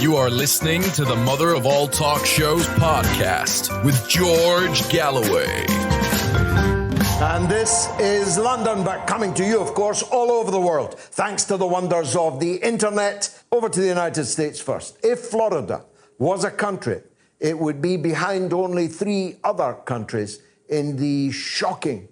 You are listening to the Mother of All Talk Shows podcast with George Galloway. And this is London, but coming to you, of course, all over the world, thanks to the wonders of the internet. Over to the United States first. If Florida was a country, it would be behind only 3 other countries in the shocking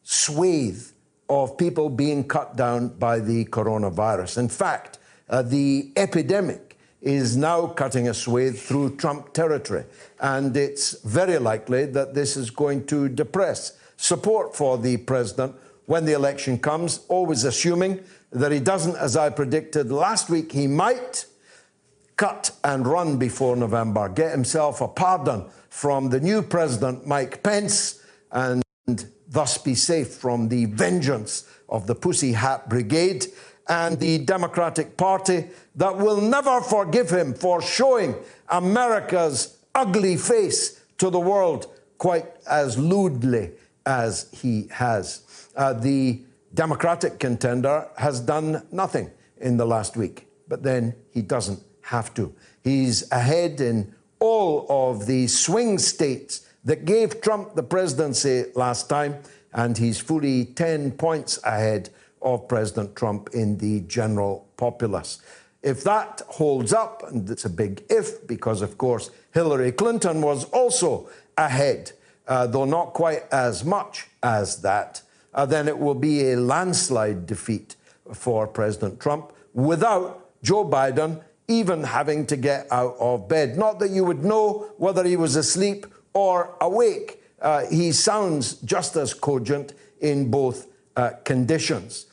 swathe of people being cut down by the coronavirus. In fact, the epidemic is now cutting a swathe through Trump territory, and it's very likely that this is going to depress support for the president when the election comes, always assuming that he doesn't, as I predicted last week, he might cut and run before November, get himself a pardon from the new president, Mike Pence, and thus be safe from the vengeance of the Pussy Hat Brigade and the Democratic Party that will never forgive him for showing America's ugly face to the world quite as lewdly as he has. The Democratic contender has done nothing in the last week, but then he doesn't have to. He's ahead in all of the swing states that gave Trump the presidency last time, and he's fully 10 points ahead of President Trump in the general populace. If that holds up, and it's a big if, because of course Hillary Clinton was also ahead, though not quite as much as that, then it will be a landslide defeat for President Trump without Joe Biden even having to get out of bed. Not that you would know whether he was asleep or awake. He sounds just as cogent in both conditions.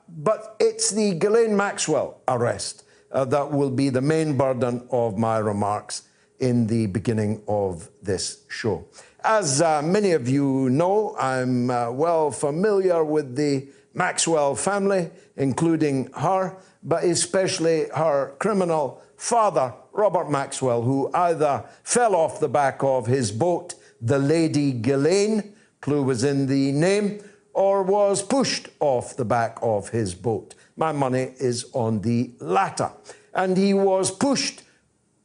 But it's the Ghislaine Maxwell arrest that will be the main burden of my remarks in the beginning of this show. As many of you know, I'm well familiar with the Maxwell family, including her, but especially her criminal father, Robert Maxwell, who either fell off the back of his boat, the Lady Ghislaine, clue was in the name, or was pushed off the back of his boat. My money is on the latter. And he was pushed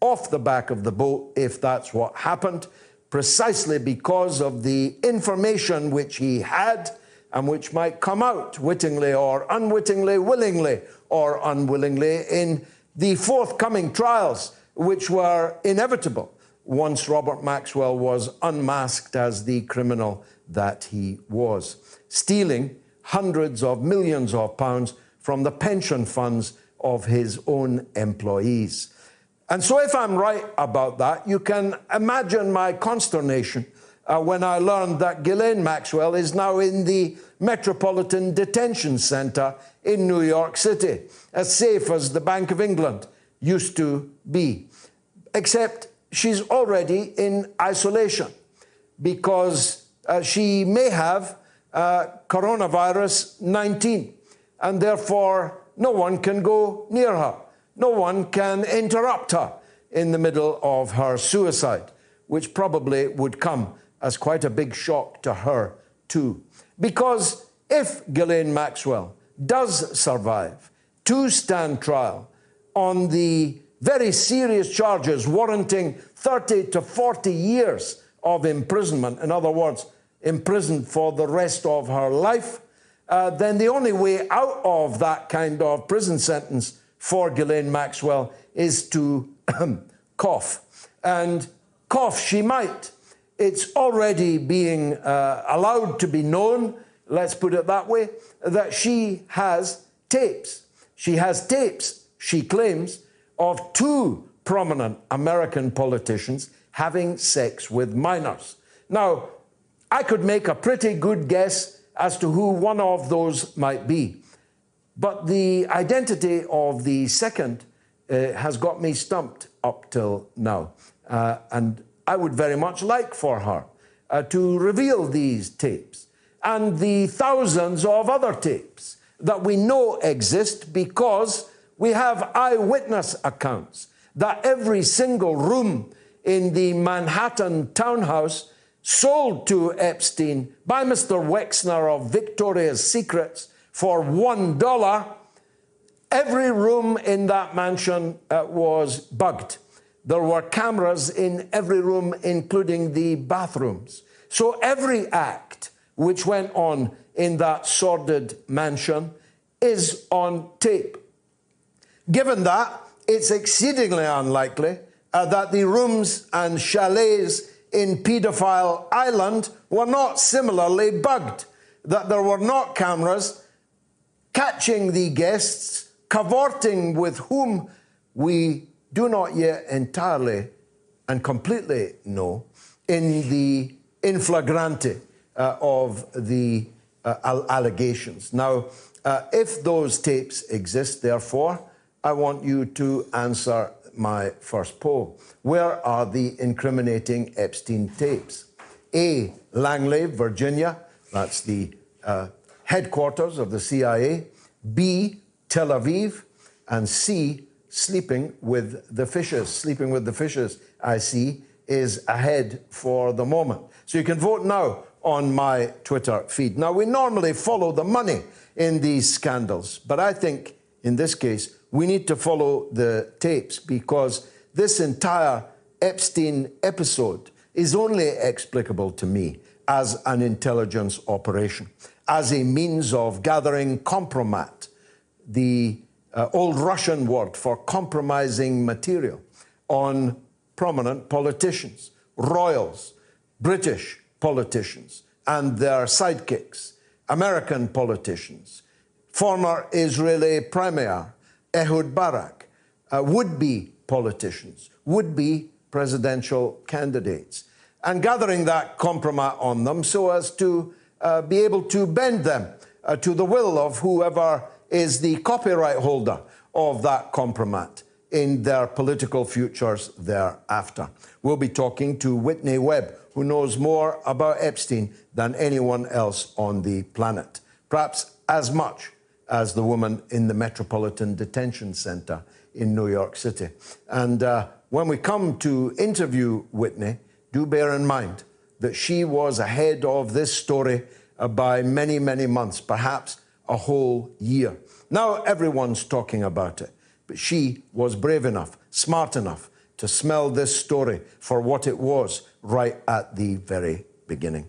off the back of the boat, if that's what happened, precisely because of the information which he had and which might come out wittingly or unwittingly, willingly or unwillingly in the forthcoming trials, which were inevitable once Robert Maxwell was unmasked as the criminal that he was, stealing hundreds of millions of pounds from the pension funds of his own employees. And so if I'm right about that, you can imagine my consternation when I learned that Ghislaine Maxwell is now in the Metropolitan Detention Center in New York City, as safe as the Bank of England used to be. Except she's already in isolation because she may have coronavirus 19, and therefore no one can go near her. No one can interrupt her in the middle of her suicide, which probably would come as quite a big shock to her too. Because if Ghislaine Maxwell does survive to stand trial on the very serious charges warranting 30 to 40 years of imprisonment, in other words, imprisoned for the rest of her life, then the only way out of that kind of prison sentence for Ghislaine Maxwell is to cough. And cough she might. It's already being allowed to be known, let's put it that way, that she has tapes. She has tapes, she claims, of 2 prominent American politicians having sex with minors. Now, I could make a pretty good guess as to who one of those might be. But the identity of the second has got me stumped up till now. And I would very much like for her to reveal these tapes and the thousands of other tapes that we know exist because we have eyewitness accounts that every single room in the Manhattan townhouse sold to Epstein by Mr. Wexner of Victoria's Secrets for $1 Every room in that mansion was bugged. There were cameras in every room, including the bathrooms. So every act which went on in that sordid mansion is on tape. Given that, it's exceedingly unlikely that the rooms and chalets in Paedophile Island were not similarly bugged, that there were not cameras catching the guests, cavorting with whom we do not yet entirely and completely know, in the in flagrante of the allegations. Now, if those tapes exist, therefore, I want you to answer my first poll. Where are the incriminating Epstein tapes? A, Langley, Virginia. That's the headquarters of the CIA. B, Tel Aviv. And C, sleeping with the fishes. Sleeping with the fishes, I see, is ahead for the moment. So you can vote now on my Twitter feed. Now, we normally follow the money in these scandals, but I think in this case, we need to follow the tapes, because this entire Epstein episode is only explicable to me as an intelligence operation, as a means of gathering compromat, the old Russian word for compromising material, on prominent politicians, royals, British politicians and their sidekicks, American politicians, former Israeli Premier Ehud Barak, would-be politicians, would-be presidential candidates, and gathering that compromat on them so as to be able to bend them to the will of whoever is the copyright holder of that compromat in their political futures thereafter. We'll be talking to Whitney Webb, who knows more about Epstein than anyone else on the planet, perhaps as much as the woman in the Metropolitan Detention Center in New York City. And when we come to interview Whitney, do bear in mind that she was ahead of this story by many, many months, perhaps a whole year. Now everyone's talking about it, but she was brave enough, smart enough to smell this story for what it was right at the very beginning.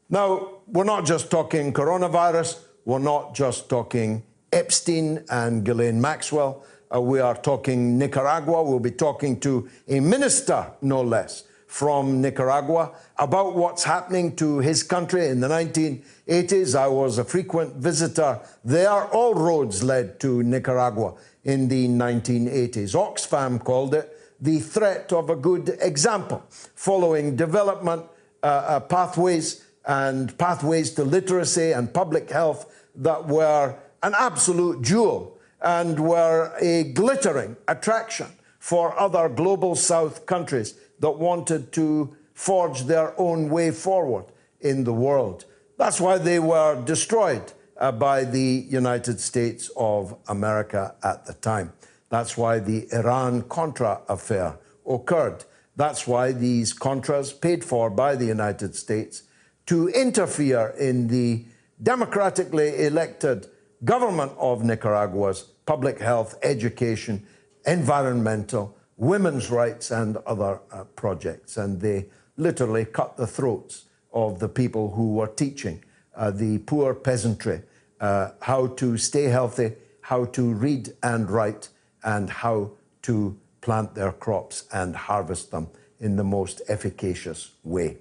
Now, we're not just talking coronavirus, we're not just talking Epstein and Ghislaine Maxwell, we are talking Nicaragua. We'll be talking to a minister, no less, from Nicaragua about what's happening to his country in the 1980s. I was a frequent visitor there. All roads led to Nicaragua in the 1980s. Oxfam called it the threat of a good example, following development pathways and pathways to literacy and public health that were an absolute jewel and were a glittering attraction for other global South countries that wanted to forge their own way forward in the world. That's why they were destroyed by the United States of America at the time. That's why the Iran-Contra affair occurred. That's why these Contras, paid for by the United States, to interfere in the democratically elected government of Nicaragua's public health, education, environmental, women's rights, and other projects. And they literally cut the throats of the people who were teaching the poor peasantry how to stay healthy, how to read and write, and how to plant their crops and harvest them in the most efficacious way.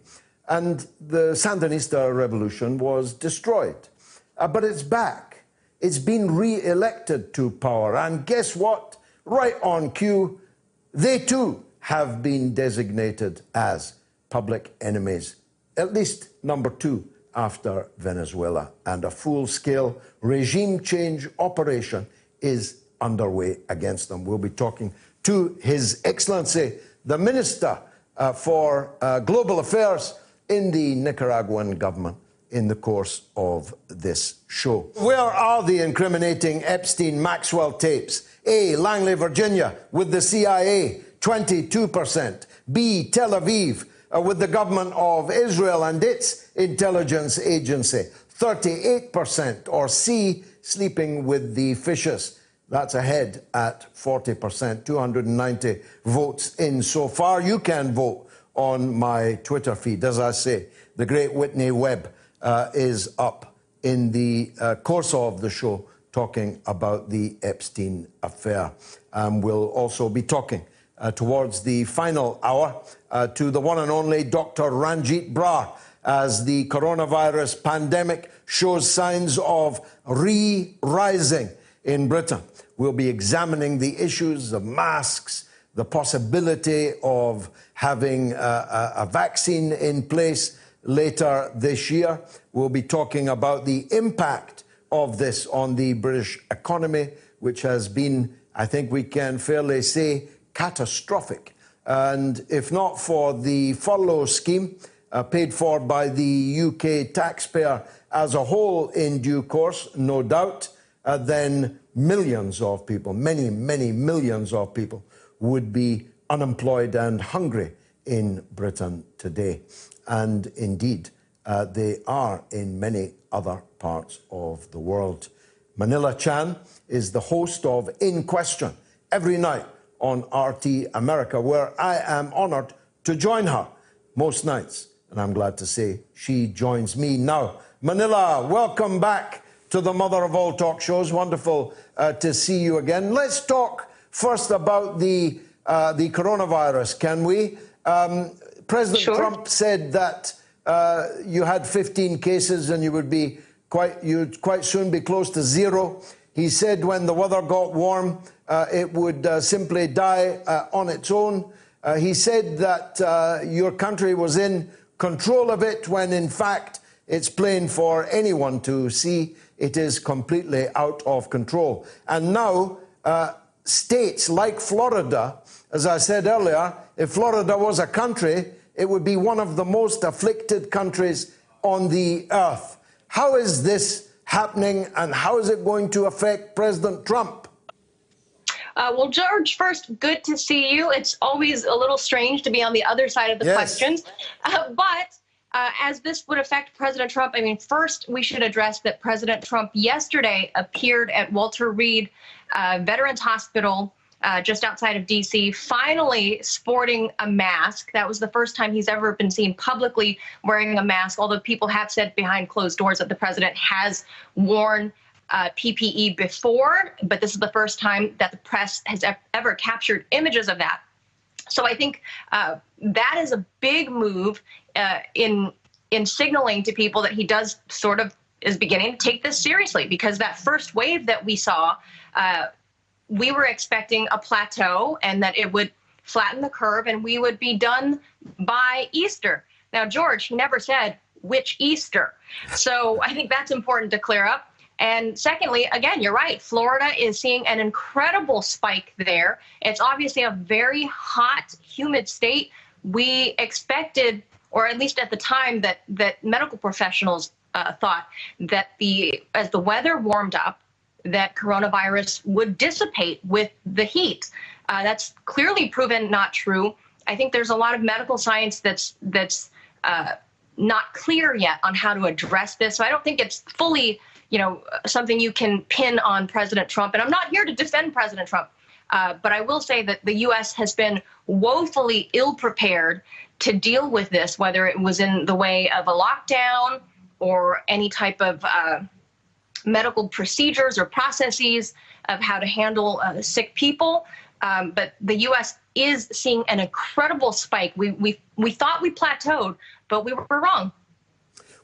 And the Sandinista revolution was destroyed. But it's back. It's been re-elected to power. And guess what? Right on cue, they too have been designated as public enemies, at least number 2 after Venezuela. And a full-scale regime change operation is underway against them. We'll be talking to His Excellency, the Minister for Global Affairs in the Nicaraguan government, in the course of this show. Where are the incriminating Epstein-Maxwell tapes? A, Langley, Virginia, with the CIA, 22%. B, Tel Aviv, with the government of Israel and its intelligence agency, 38%. Or C, sleeping with the fishes, That's ahead at 40%, 290 votes in so far. You can vote on my Twitter feed. As I say, the great Whitney Webb is up in the course of the show talking about the Epstein affair. We'll also be talking towards the final hour to the one and only Dr. Ranjeet Brar as the coronavirus pandemic shows signs of re-rising in Britain. We'll be examining the issues of masks, the possibility of having a vaccine in place later this year. We'll be talking about the impact of this on the British economy, which has been, I think we can fairly say, catastrophic. And if not for the furlough scheme paid for by the UK taxpayer as a whole in due course, no doubt, then millions of people, many, many millions of people would be unemployed and hungry in Britain today. And indeed, they are in many other parts of the world. Manila Chan is the host of In Question every night on RT America, where I am honoured to join her most nights. And I'm glad to say she joins me now. Manila, welcome back to the mother of all talk shows. Wonderful to see you again. Let's talk first about the coronavirus, can we? President Sure. Trump said that you had 15 cases and you'd quite soon be close to zero. He said when the weather got warm, it would simply die on its own. He said that your country was in control of it when, in fact, it's plain for anyone to see it is completely out of control. And now, states like Florida, as I said earlier, if Florida was a country, it would be one of the most afflicted countries on the earth. How is this happening, and how is it going to affect President Trump? Well, George, first, good to see you. It's always a little strange to be on the other side of the questions. But as this would affect President Trump, I mean, first, we should address that President Trump yesterday appeared at Walter Reed Veterans Hospital just outside of D.C., finally sporting a mask. That was the first time he's ever been seen publicly wearing a mask, although people have said behind closed doors that the president has worn PPE before, but this is the first time that the press has ever captured images of that. So I think that is a big move in signaling to people that he does sort of is beginning to take this seriously, because that first wave that we saw, we were expecting a plateau and that it would flatten the curve and we would be done by Easter. Now, George, he never said which Easter. So I think that's important to clear up. And secondly, again, you're right. Florida is seeing an incredible spike there. It's obviously a very hot, humid state. We expected, or at least at the time, that medical professionals thought that as the weather warmed up, that coronavirus would dissipate with the heat. That's clearly proven not true. I think there's a lot of medical science that's not clear yet on how to address this. So I don't think it's fully something you can pin on President Trump. And I'm not here to defend President Trump, but I will say that the U.S. has been woefully ill-prepared to deal with this, whether it was in the way of a lockdown or any type of medical procedures or processes of how to handle sick people. But the U.S. is seeing an incredible spike. We thought we plateaued, but we were wrong.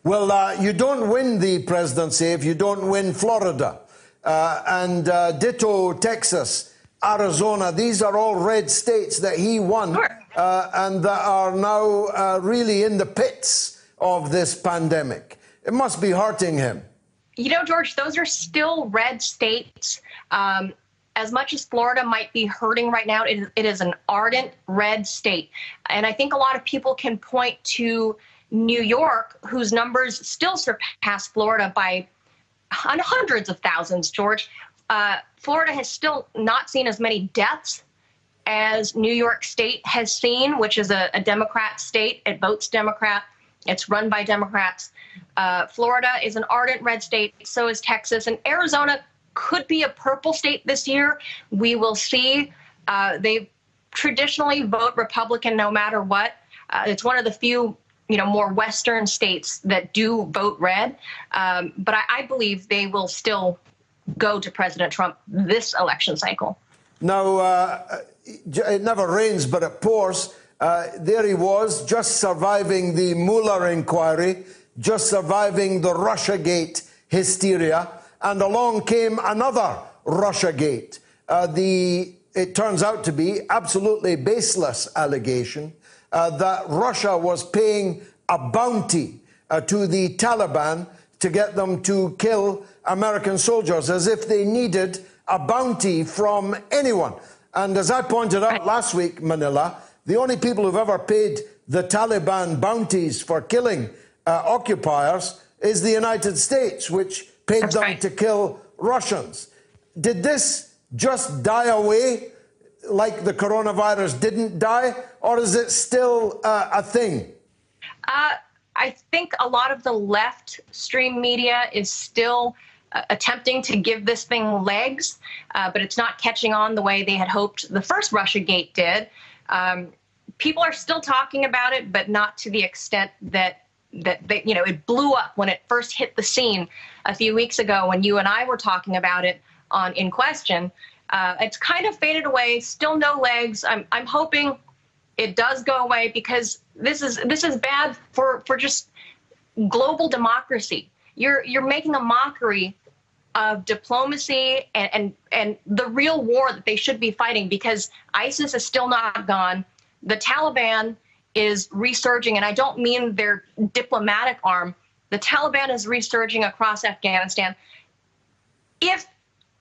Well, you don't win the presidency if you don't win Florida. And ditto Texas, Arizona. These are all red states that he won. Sure. And that are now really in the pits of this pandemic. It must be hurting him. George, those are still red states. As much as Florida might be hurting right now, it is an ardent red state. And I think a lot of people can point to New York, whose numbers still surpass Florida by hundreds of thousands, George. Florida has still not seen as many deaths as New York State has seen, which is a Democrat state. It votes Democrat. It's run by Democrats. Florida is an ardent red state. So is Texas. And Arizona could be a purple state this year. We will see. They traditionally vote Republican no matter what. It's one of the few, more Western states that do vote red. But I believe they will still go to President Trump this election cycle. Now, it never rains, but it pours. There he was, just surviving the Mueller inquiry, just surviving the Russiagate hysteria, and along came another Russiagate. It turns out to be absolutely baseless allegation that Russia was paying a bounty to the Taliban to get them to kill American soldiers, as if they needed a bounty from anyone. And as I pointed out last week, Manila, the only people who've ever paid the Taliban bounties for killing occupiers is the United States, which paid them to kill Russians. Did this just die away like the coronavirus didn't die, or is it still a thing? I think a lot of the left stream media is still attempting to give this thing legs, but it's not catching on the way they had hoped the first Russiagate did. People are still talking about it, but not to the extent that they, it blew up when it first hit the scene a few weeks ago when you and I were talking about it on In Question. It's kind of faded away, still no legs. I'm hoping it does go away, because this is bad for just global democracy. You're making a mockery of diplomacy and the real war that they should be fighting, because ISIS is still not gone. The Taliban is resurging, and I don't mean their diplomatic arm. The Taliban is resurging across Afghanistan. If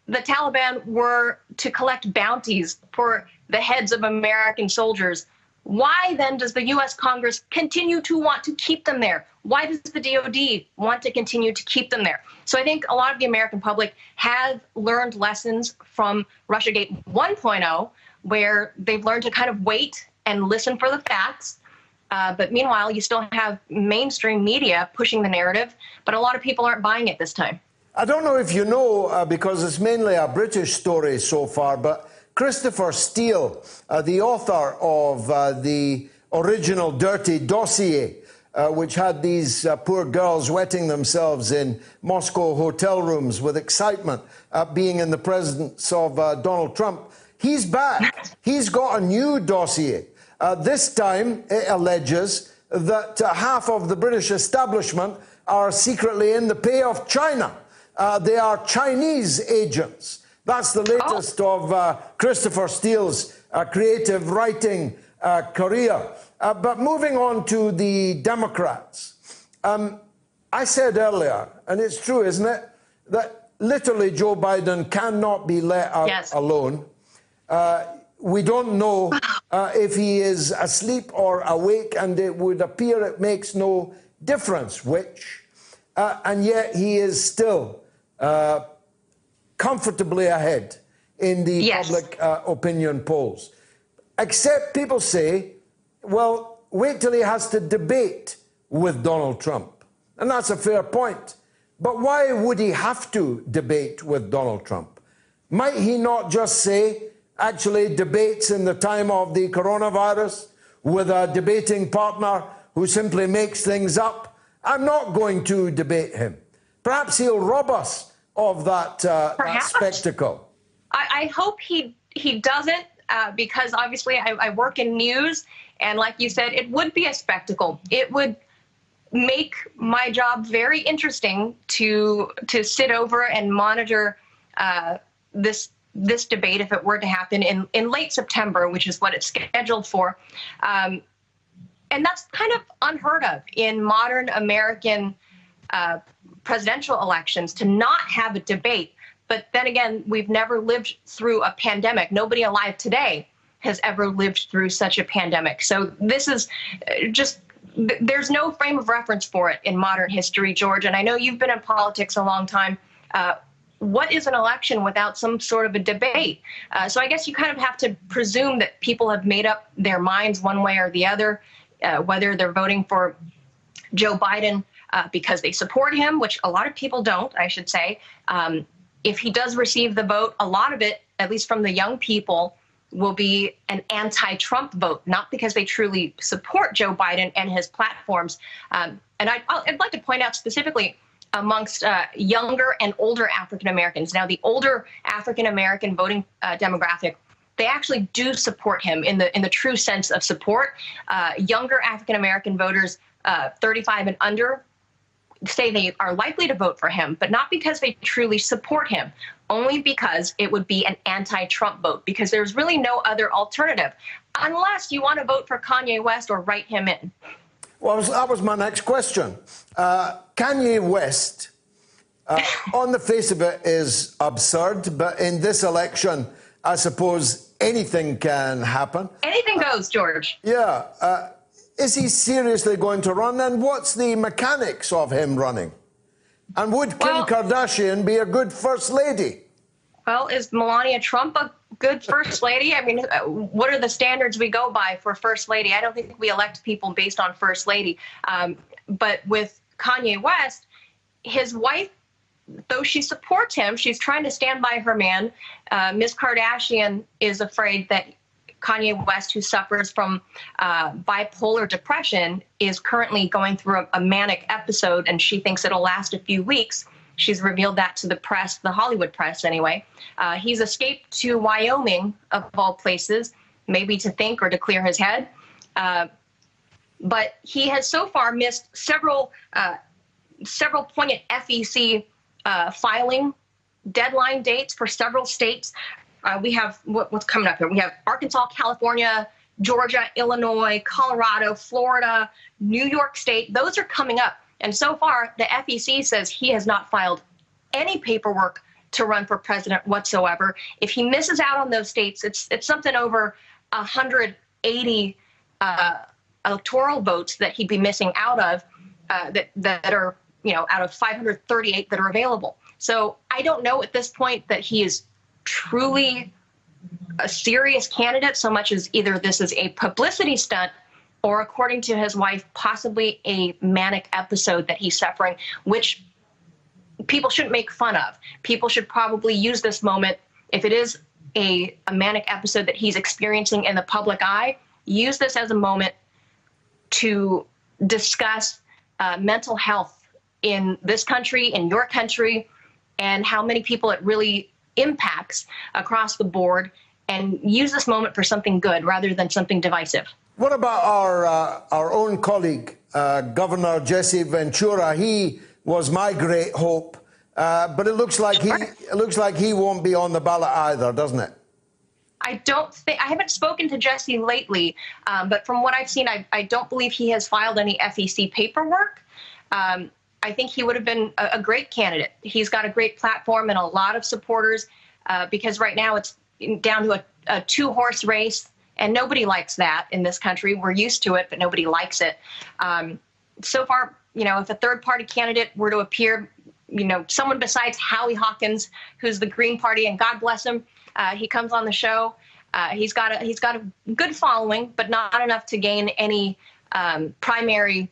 the Taliban were to collect bounties for the heads of American soldiers, why then does the U.S. Congress continue to want to keep them there? Why does the DOD want to continue to keep them there? So I think a lot of the American public have learned lessons from Russiagate 1.0, where they've learned to kind of wait and listen for the facts. But meanwhile, you still have mainstream media pushing the narrative, but a lot of people aren't buying it this time. I don't know if you know, because it's mainly a British story so far, but Christopher Steele, the author of the original Dirty Dossier, which had these poor girls wetting themselves in Moscow hotel rooms with excitement at being in the presence of Donald Trump, he's back. He's got a new dossier. This time, it alleges that half of the British establishment are secretly in the pay of China. They are Chinese agents. That's the latest of Christopher Steele's creative writing career. But moving on to the Democrats, I said earlier, and it's true, isn't it, that literally Joe Biden cannot be let out alone. We don't know if he is asleep or awake, and it would appear it makes no difference which. And yet he is still comfortably ahead in the public opinion polls. Except people say, well, wait till he has to debate with Donald Trump. And that's a fair point. But why would he have to debate with Donald Trump? Might he not just say, actually, debates in the time of the coronavirus with a debating partner who simply makes things up? I'm not going to debate him. Perhaps he'll rob us of that spectacle. I hope he doesn't, because obviously I work in news, and like you said, it would be a spectacle. It would make my job very interesting to sit over and monitor this debate if it were to happen in late September, which is what it's scheduled for. And that's kind of unheard of in modern American presidential elections, to not have a debate. But then again, we've never lived through a pandemic. Nobody alive today has ever lived through such a pandemic. So this is just, there's no frame of reference for it in modern history, George. And I know you've been in politics a long time. What is an election without some sort of a debate? So I guess you kind of have to presume that people have made up their minds one way or the other, whether they're voting for Joe Biden because they support him, which a lot of people don't, I should say, if he does receive the vote, a lot of it, at least from the young people, will be an anti-Trump vote, not because they truly support Joe Biden and his platforms. And I'd like to point out specifically amongst younger and older African Americans. Now, the older African American voting demographic, they actually do support him in the true sense of support. Younger African American voters, 35 and under, say they are likely to vote for him, but not because they truly support him, only because it would be an anti-Trump vote, because there's really no other alternative, unless you want to vote for Kanye West or write him in. Well, that was my next question. Kanye West, on the face of it, is absurd, but in this election, I suppose anything can happen. Anything goes, George. Yeah. Is he seriously going to run? And what's the mechanics of him running? And would Kim Kardashian be a good first lady? Well, is Melania Trump a good first lady? I mean, what are the standards we go by for first lady? I don't think we elect people based on first lady. But with Kanye West, his wife, though she supports him, she's trying to stand by her man. Ms. Kardashian is afraid that Kanye West, who suffers from bipolar depression, is currently going through a manic episode, and she thinks it'll last a few weeks. She's revealed that to the press, the Hollywood press anyway. He's escaped to Wyoming, of all places, maybe to think or to clear his head. But he has so far missed several poignant FEC filing deadline dates for several states. We have what's coming up here. We have Arkansas, California, Georgia, Illinois, Colorado, Florida, New York State. Those are coming up. And so far, the FEC says he has not filed any paperwork to run for president whatsoever. If he misses out on those states, it's something over 180 electoral votes that he'd be missing out of that are, out of 538 that are available. So I don't know at this point that he is truly a serious candidate, so much as either this is a publicity stunt or, according to his wife, possibly a manic episode that he's suffering, which people shouldn't make fun of. People should probably use this moment, if it is a manic episode that he's experiencing in the public eye, use this as a moment to discuss mental health in this country, in your country, and how many people it really impacts across the board, and use this moment for something good rather than something divisive. What about our own colleague, Governor Jesse Ventura? He was my great hope, but it looks like he won't be on the ballot either, doesn't it? I haven't spoken to Jesse lately, but from what I've seen, I don't believe he has filed any FEC paperwork. I think he would have been a great candidate. He's got a great platform and a lot of supporters, because right now it's down to a two-horse race, and nobody likes that in this country. We're used to it, but nobody likes it. So far, if a third-party candidate were to appear, someone besides Howie Hawkins, who's the Green Party, and God bless him, he comes on the show. He's got a good following, but not enough to gain any primary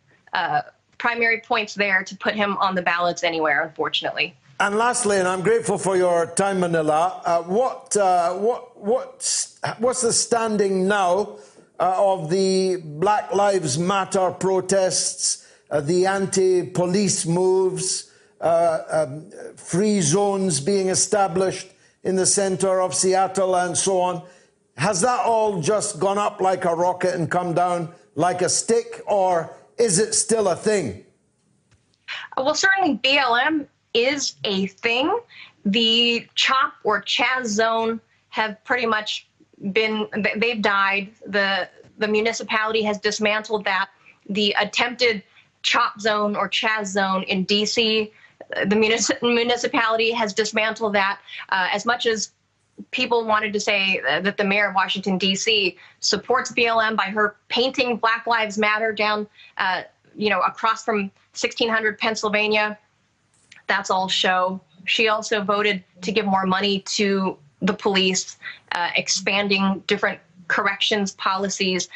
points there to put him on the ballots anywhere, unfortunately. And lastly, and I'm grateful for your time, Manila, what's the standing now of the Black Lives Matter protests, the anti-police moves, free zones being established in the center of Seattle and so on? Has that all just gone up like a rocket and come down like a stick, or is it still a thing? Well, certainly BLM is a thing. The CHOP or Chaz zone have pretty much they've died. The municipality has dismantled that. The attempted CHOP zone or Chaz zone in D.C., the municipality has dismantled that. As much as people wanted to say that the mayor of Washington, D.C. supports BLM by her painting Black Lives Matter down, across from 1600 Pennsylvania, that's all show. She also voted to give more money to the police, expanding different corrections policies.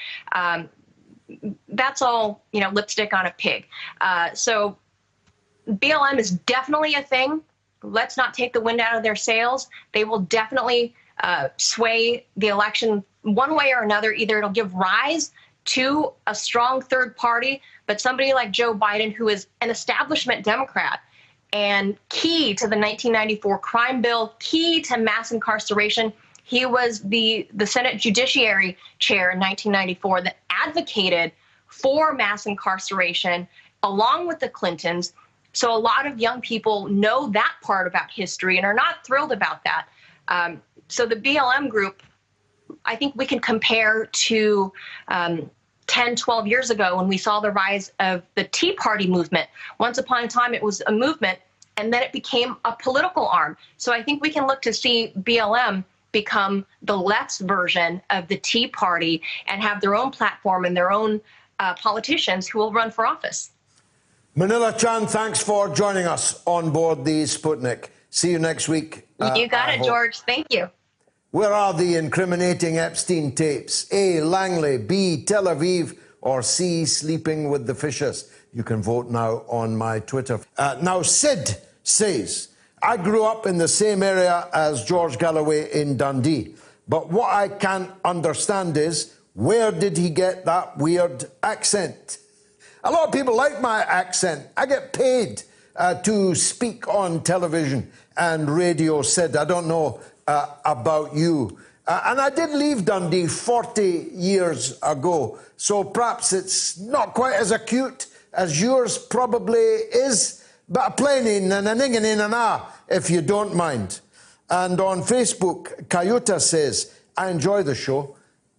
That's all, lipstick on a pig. So BLM is definitely a thing. let's not take the wind out of their sails. They will definitely sway the election one way or another. Either it'll give rise to a strong third party, but somebody like Joe Biden, who is an establishment Democrat and key to the 1994 crime bill, key to mass incarceration. He was the Senate Judiciary Chair in 1994 that advocated for mass incarceration along with the Clintons. So a lot of young people know that part about history and are not thrilled about that. So the BLM group, I think we can compare to 10, 12 years ago when we saw the rise of the Tea Party movement. Once upon a time, it was a movement, and then it became a political arm. So I think we can look to see BLM become the left's version of the Tea Party and have their own platform and their own politicians who will run for office. Manila Chan, thanks for joining us on board the Sputnik. See you next week. You got it, George. Thank you. Where are the incriminating Epstein tapes? A, Langley, B, Tel Aviv, or C, sleeping with the fishes? You can vote now on my Twitter. Now, Sid says, I grew up in the same area as George Galloway in Dundee, but what I can't understand is, where did he get that weird accent? A lot of people like my accent. I get paid to speak on television and radio, Sid. I don't know about you. And I did leave Dundee 40 years ago, so perhaps it's not quite as acute as yours probably is, but a planing and an ingin and an ah, if you don't mind. And on Facebook, Kayuta says, I enjoy the show.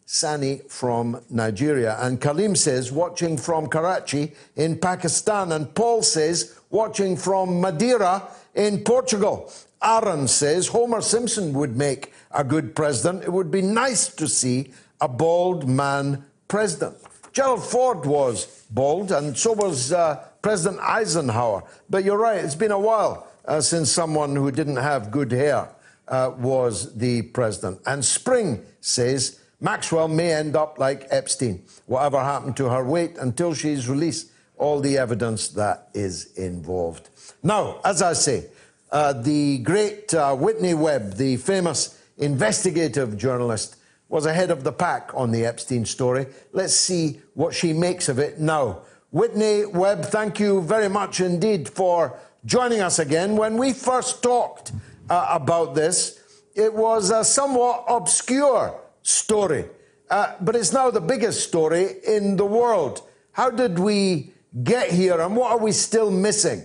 Sani from Nigeria. And Kalim says, watching from Karachi in Pakistan. And Paul says, watching from Madeira in Portugal. Aaron says, Homer Simpson would make a good president. It would be nice to see a bald man president. Gerald Ford was bald, and so was President Eisenhower. But you're right, it's been a while since someone who didn't have good hair was the president. And Spring says, Maxwell may end up like Epstein. Whatever happened to her, wait until she's released all the evidence that is involved. Now, as I say, the great Whitney Webb, the famous investigative journalist, was ahead of the pack on the Epstein story. Let's see what she makes of it now. Whitney Webb, thank you very much indeed for joining us again. When we first talked about this, it was a somewhat obscure story, but it's now the biggest story in the world. How did we get here, and what are we still missing?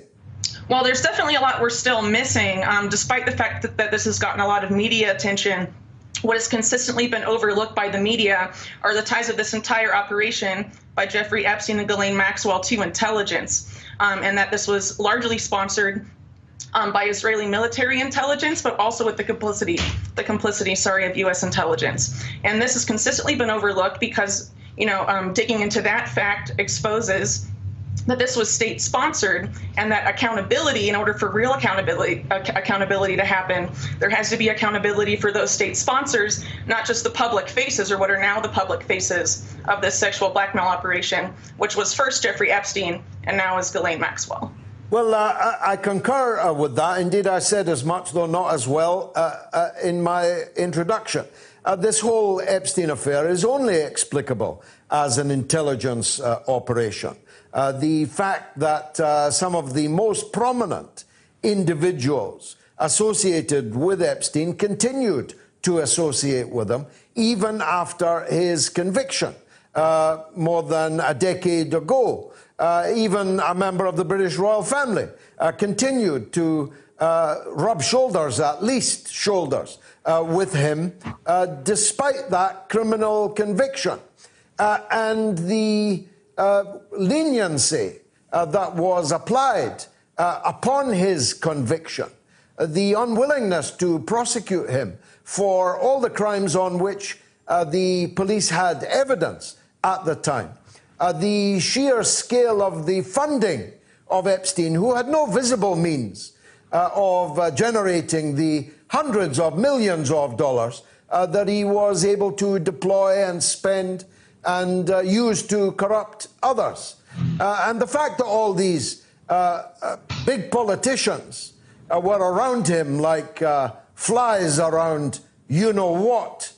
Well, there's definitely a lot we're still missing, despite the fact that this has gotten a lot of media attention. What has consistently been overlooked by the media are the ties of this entire operation by Jeffrey Epstein and Ghislaine Maxwell to intelligence, and that this was largely sponsored by Israeli military intelligence, but also with the complicity, of U.S. intelligence. And this has consistently been overlooked because, digging into that fact exposes that this was state-sponsored, and that accountability, in order for real accountability to happen, there has to be accountability for those state sponsors, not just the public faces, or what are now the public faces of this sexual blackmail operation, which was first Jeffrey Epstein and now is Ghislaine Maxwell. Well, I concur with that. Indeed, I said as much, though not as well, in my introduction. This whole Epstein affair is only explicable as an intelligence operation. The fact that some of the most prominent individuals associated with Epstein continued to associate with him even after his conviction more than a decade ago. Even a member of the British royal family continued to rub shoulders, at least shoulders, with him despite that criminal conviction. And the leniency that was applied upon his conviction, the unwillingness to prosecute him for all the crimes on which the police had evidence at the time, the sheer scale of the funding of Epstein, who had no visible means of generating the hundreds of millions of dollars that he was able to deploy and spend and use to corrupt others. And the fact that all these big politicians were around him like flies around you-know-what,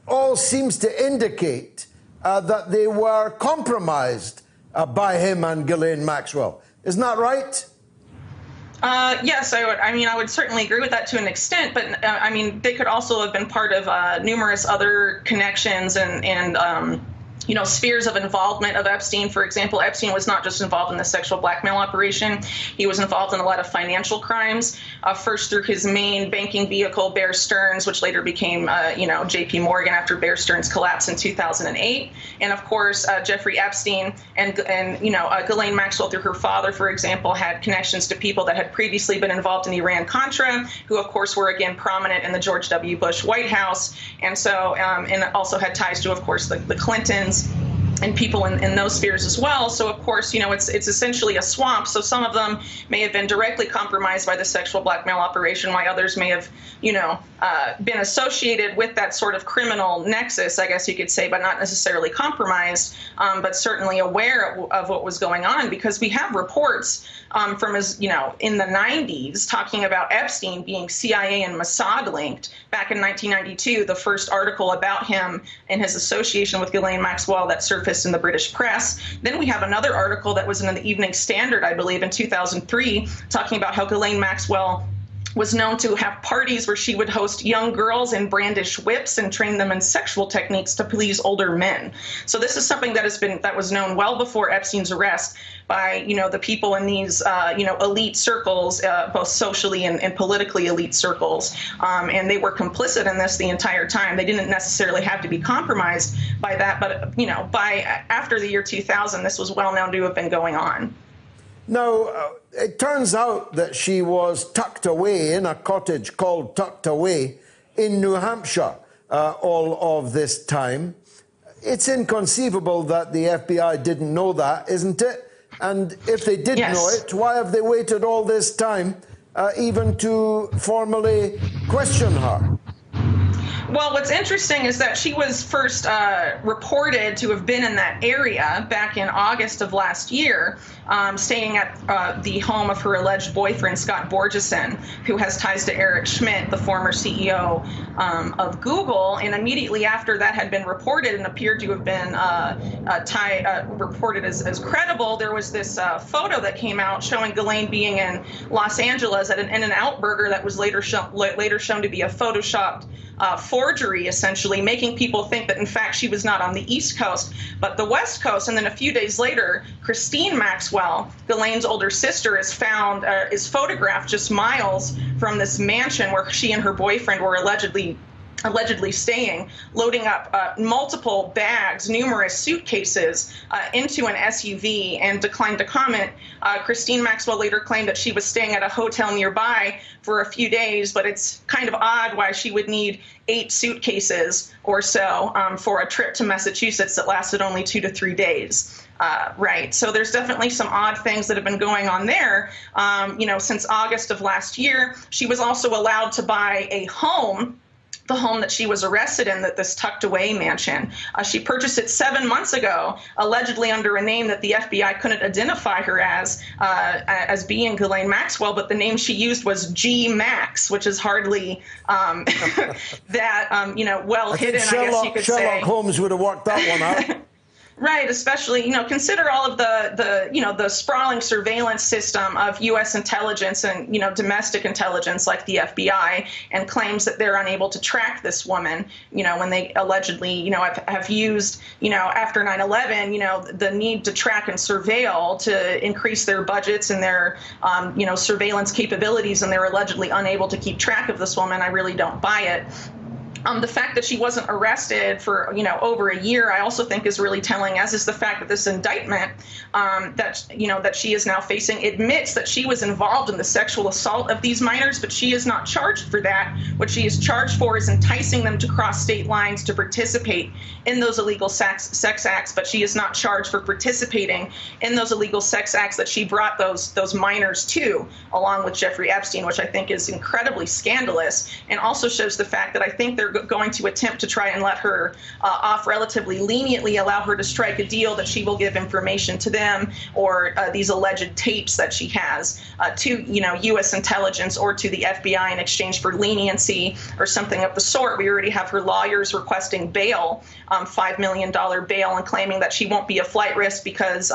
all seems to indicate that they were compromised by him and Ghislaine Maxwell. Isn't that right? Yes, I would certainly agree with that to an extent, but they could also have been part of numerous other connections and spheres of involvement of Epstein. For example, Epstein was not just involved in the sexual blackmail operation. He was involved in a lot of financial crimes, first through his main banking vehicle, Bear Stearns, which later became, JP Morgan after Bear Stearns collapsed in 2008. And of course, Jeffrey Epstein and Ghislaine Maxwell through her father, for example, had connections to people that had previously been involved in Iran-Contra, who of course were again prominent in the George W. Bush White House. And so, and also had ties to, of course, the Clintons and people in those spheres as well. So, of course, it's essentially a swamp. So some of them may have been directly compromised by the sexual blackmail operation, while others may have, been associated with that sort of criminal nexus, I guess you could say, but not necessarily compromised, but certainly aware of what was going on, because we have reports from in the 90s talking about Epstein being CIA and Mossad linked. Back in 1992, the first article about him and his association with Ghislaine Maxwell that surfaced in the British press. Then we have another article that was in the Evening Standard, I believe, in 2003, talking about how Ghislaine Maxwell was known to have parties where she would host young girls and brandish whips and train them in sexual techniques to please older men. So this is something that was known well before Epstein's arrest by, the people in these, elite circles, both socially and politically elite circles. And they were complicit in this the entire time. They didn't necessarily have to be compromised by that. But, by after the year 2000, this was well known to have been going on. Now, it turns out that she was tucked away in a cottage called Tucked Away in New Hampshire all of this time. It's inconceivable that the FBI didn't know that, isn't it? And if they did know it, why have they waited all this time even to formally question her? Well, what's interesting is that she was first reported to have been in that area back in August of last year, staying at the home of her alleged boyfriend, Scott Borgeson, who has ties to Eric Schmidt, the former CEO of Google. And immediately after that had been reported and appeared to have been reported as credible, there was this photo that came out showing Ghislaine being in Los Angeles at an In-N-Out Burger that was later shown to be a photoshopped forgery, essentially, making people think that, in fact, she was not on the East Coast, but the West Coast. And then a few days later, Christine Maxwell, Ghislaine's older sister, is photographed just miles from this mansion where she and her boyfriend were allegedly staying, loading up multiple bags, numerous suitcases into an SUV, and declined to comment. Christine Maxwell later claimed that she was staying at a hotel nearby for a few days, but it's kind of odd why she would need 8 suitcases or so for a trip to Massachusetts that lasted only 2 to 3 days. Right. So there's definitely some odd things that have been going on there. Since August of last year, she was also allowed to buy a home, the home that she was arrested in, this tucked away mansion. She purchased it 7 months ago, allegedly under a name that the FBI couldn't identify her as being Ghislaine Maxwell, but the name she used was G Max, which is hardly well hidden, I guess you could say. Sherlock Holmes would have worked that one out. Right, especially, consider all of the sprawling surveillance system of U.S. intelligence and, domestic intelligence like the FBI, and claims that they're unable to track this woman, when they allegedly, have used, after 9/11, the need to track and surveil to increase their budgets and their, surveillance capabilities, and they're allegedly unable to keep track of this woman. I really don't buy it. The fact that she wasn't arrested for, over a year, I also think is really telling, as is the fact that this indictment that she is now facing admits that she was involved in the sexual assault of these minors, but she is not charged for that. What she is charged for is enticing them to cross state lines to participate in those illegal sex acts, but she is not charged for participating in those illegal sex acts that she brought those minors to, along with Jeffrey Epstein, which I think is incredibly scandalous, and also shows the fact that I think there they're going to attempt to try and let her off relatively leniently, allow her to strike a deal that she will give information to them or these alleged tapes that she has to, U.S. intelligence or to the FBI in exchange for leniency or something of the sort. We already have her lawyers requesting bail, $5 million bail, and claiming that she won't be a flight risk because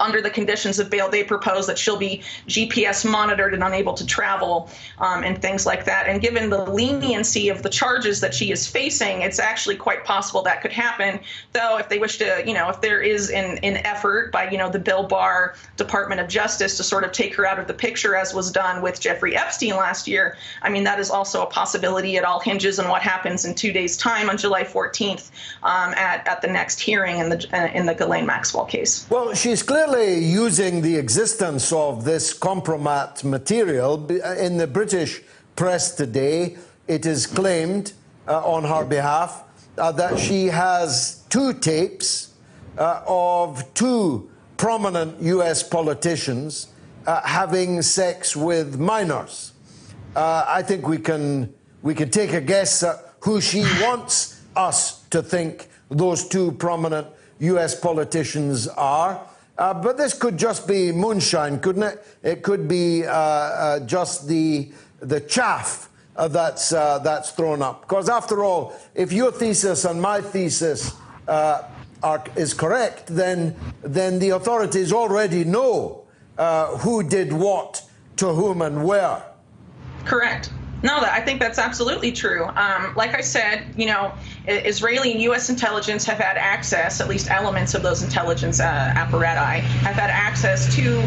under the conditions of bail, they propose that she'll be GPS monitored and unable to travel and things like that. And given the leniency of the charges that she is facing, it's actually quite possible that could happen. Though if they wish to, if there is an effort by, the Bill Barr Department of Justice to sort of take her out of the picture, as was done with Jeffrey Epstein last year, that is also a possibility. It all hinges on what happens in 2 days' time on July 14th at the next hearing in the Ghislaine Maxwell case. Well, she's clearly using the existence of this compromat material. In the British press today, it is claimed on her behalf that she has 2 tapes of 2 prominent US politicians having sex with minors. I think we can take a guess at who she wants us to think those 2 prominent US politicians are. But this could just be moonshine, couldn't it? It could be just the chaff that's thrown up. Because after all, if your thesis and my thesis is correct, then the authorities already know who did what to whom and where. Correct. No, I think that's absolutely true. Like I said, Israeli and U.S. intelligence have had access, at least elements of those intelligence apparati, have had access to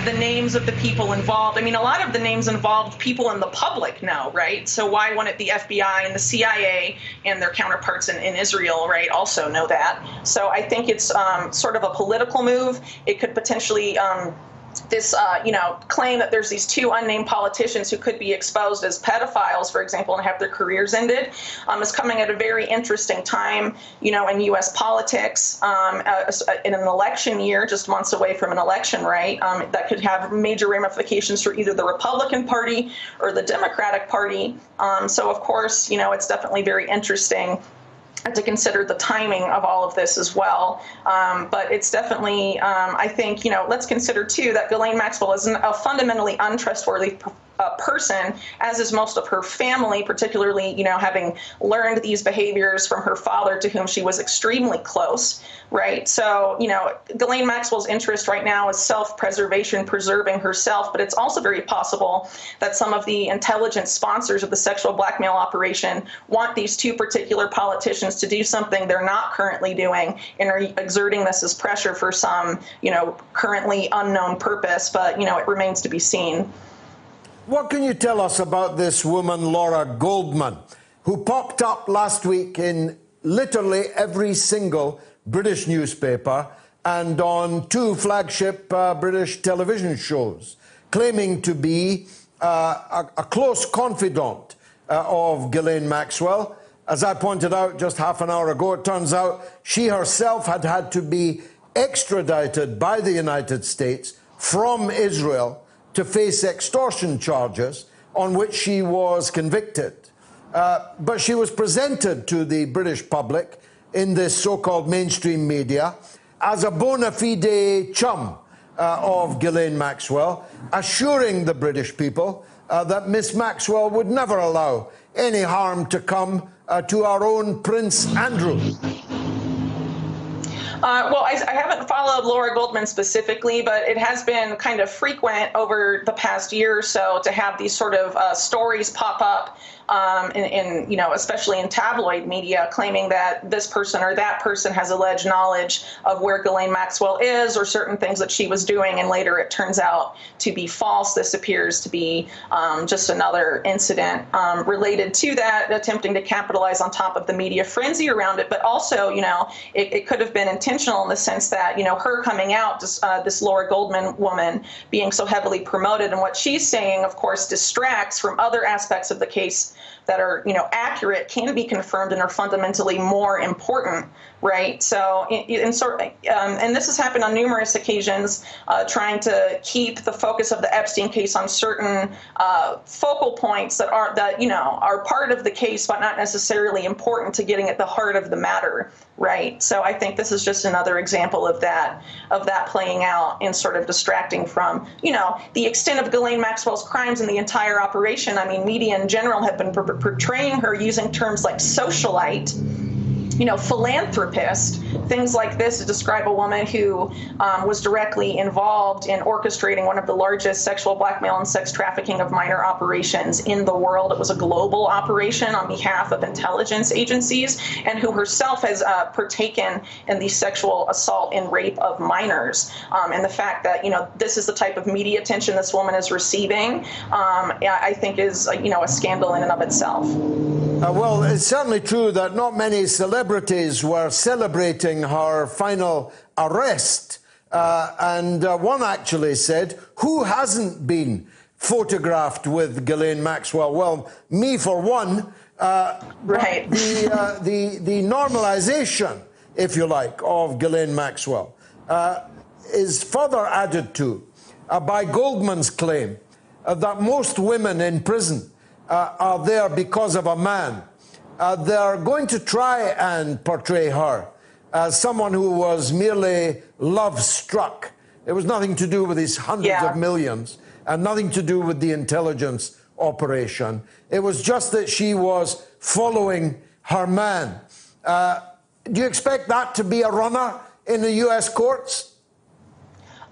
the names of the people involved. A lot of the names involved, people in the public know, right? So why wouldn't the FBI and the CIA and their counterparts in Israel, right, also know that? So I think it's sort of a political move. It could potentially this, claim that there's these 2 unnamed politicians who could be exposed as pedophiles, for example, and have their careers ended, is coming at a very interesting time, in U.S. politics, in an election year, just months away from an election, right? That could have major ramifications for either the Republican Party or the Democratic Party. So, of course, it's definitely very interesting to consider the timing of all of this as well. But it's definitely, I think, let's consider, too, that Ghislaine Maxwell is a fundamentally untrustworthy person, as is most of her family, particularly, having learned these behaviors from her father, to whom she was extremely close, right? So, Ghislaine Maxwell's interest right now is self-preservation, preserving herself, but it's also very possible that some of the intelligence sponsors of the sexual blackmail operation want these 2 particular politicians to do something they're not currently doing and are exerting this as pressure for some, currently unknown purpose, but, it remains to be seen. What can you tell us about this woman, Laura Goldman, who popped up last week in literally every single British newspaper and on 2 flagship British television shows, claiming to be a close confidant of Ghislaine Maxwell? As I pointed out just half an hour ago, it turns out she herself had to be extradited by the United States from Israel to face extortion charges on which she was convicted. But she was presented to the British public in this so-called mainstream media as a bona fide chum of Ghislaine Maxwell, assuring the British people that Miss Maxwell would never allow any harm to come to our own Prince Andrew. Well, I haven't followed Laura Goldman specifically, but it has been kind of frequent over the past year or so to have these sort of stories pop up in especially in tabloid media, claiming that this person or that person has alleged knowledge of where Ghislaine Maxwell is or certain things that she was doing, and later it turns out to be false. This appears to be just another incident related to that, attempting to capitalize on top of the media frenzy around it. But also, it could have been intentional in the sense that, her coming out, this Laura Goldman woman being so heavily promoted, and what she's saying, of course, distracts from other aspects of the case that are, accurate can be confirmed and are fundamentally more important, right? So, and this has happened on numerous occasions, trying to keep the focus of the Epstein case on certain focal points that are part of the case, but not necessarily important to getting at the heart of the matter, right? So I think this is just another example of that playing out and sort of distracting from, the extent of Ghislaine Maxwell's crimes and the entire operation. I mean, media in general have been portraying her using terms like socialite, philanthropist, things like this to describe a woman who was directly involved in orchestrating one of the largest sexual blackmail and sex trafficking of minor operations in the world. It was a global operation on behalf of intelligence agencies, and who herself has partaken in the sexual assault and rape of minors. And the fact that, this is the type of media attention this woman is receiving, I think is, a scandal in and of itself. Well, it's certainly true that not many celebrities were celebrating her final arrest. And one actually said, who hasn't been photographed with Ghislaine Maxwell? Well, me for one. Right. The normalization, if you like, of Ghislaine Maxwell is further added to by Goldman's claim that most women in prison are there because of a man. They're going to try and portray her as someone who was merely love-struck. It was nothing to do with these hundreds of millions and nothing to do with the intelligence operation. It was just that she was following her man. Do you expect that to be a runner in the U.S. courts?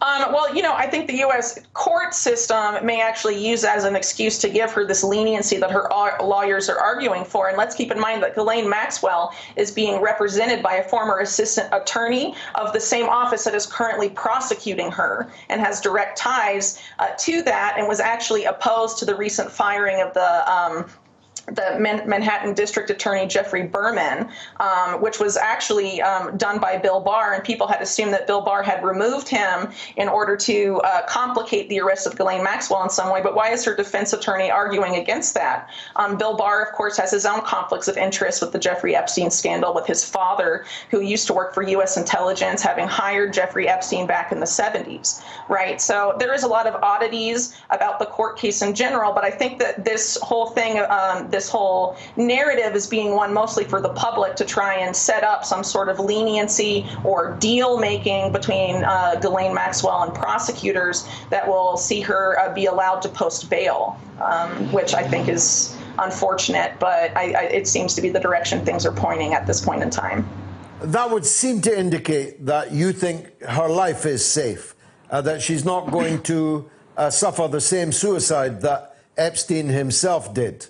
Well, I think the U.S. court system may actually use as an excuse to give her this leniency that her lawyers are arguing for. And let's keep in mind that Ghislaine Maxwell is being represented by a former assistant attorney of the same office that is currently prosecuting her and has direct ties to that, and was actually opposed to the recent firing of the Manhattan District Attorney Jeffrey Berman, which was actually done by Bill Barr, and people had assumed that Bill Barr had removed him in order to complicate the arrest of Ghislaine Maxwell in some way. But why is her defense attorney arguing against that? Bill Barr, of course, has his own conflicts of interest with the Jeffrey Epstein scandal with his father, who used to work for U.S. intelligence, having hired Jeffrey Epstein back in the 70s, right? So there is a lot of oddities about the court case in general, but I think that this whole thing, this whole narrative is being one mostly for the public to try and set up some sort of leniency or deal making between Ghislaine Maxwell and prosecutors that will see her be allowed to post bail, which I think is unfortunate, but it seems to be the direction things are pointing at this point in time. That would seem to indicate that you think her life is safe, that she's not going to suffer the same suicide that Epstein himself did.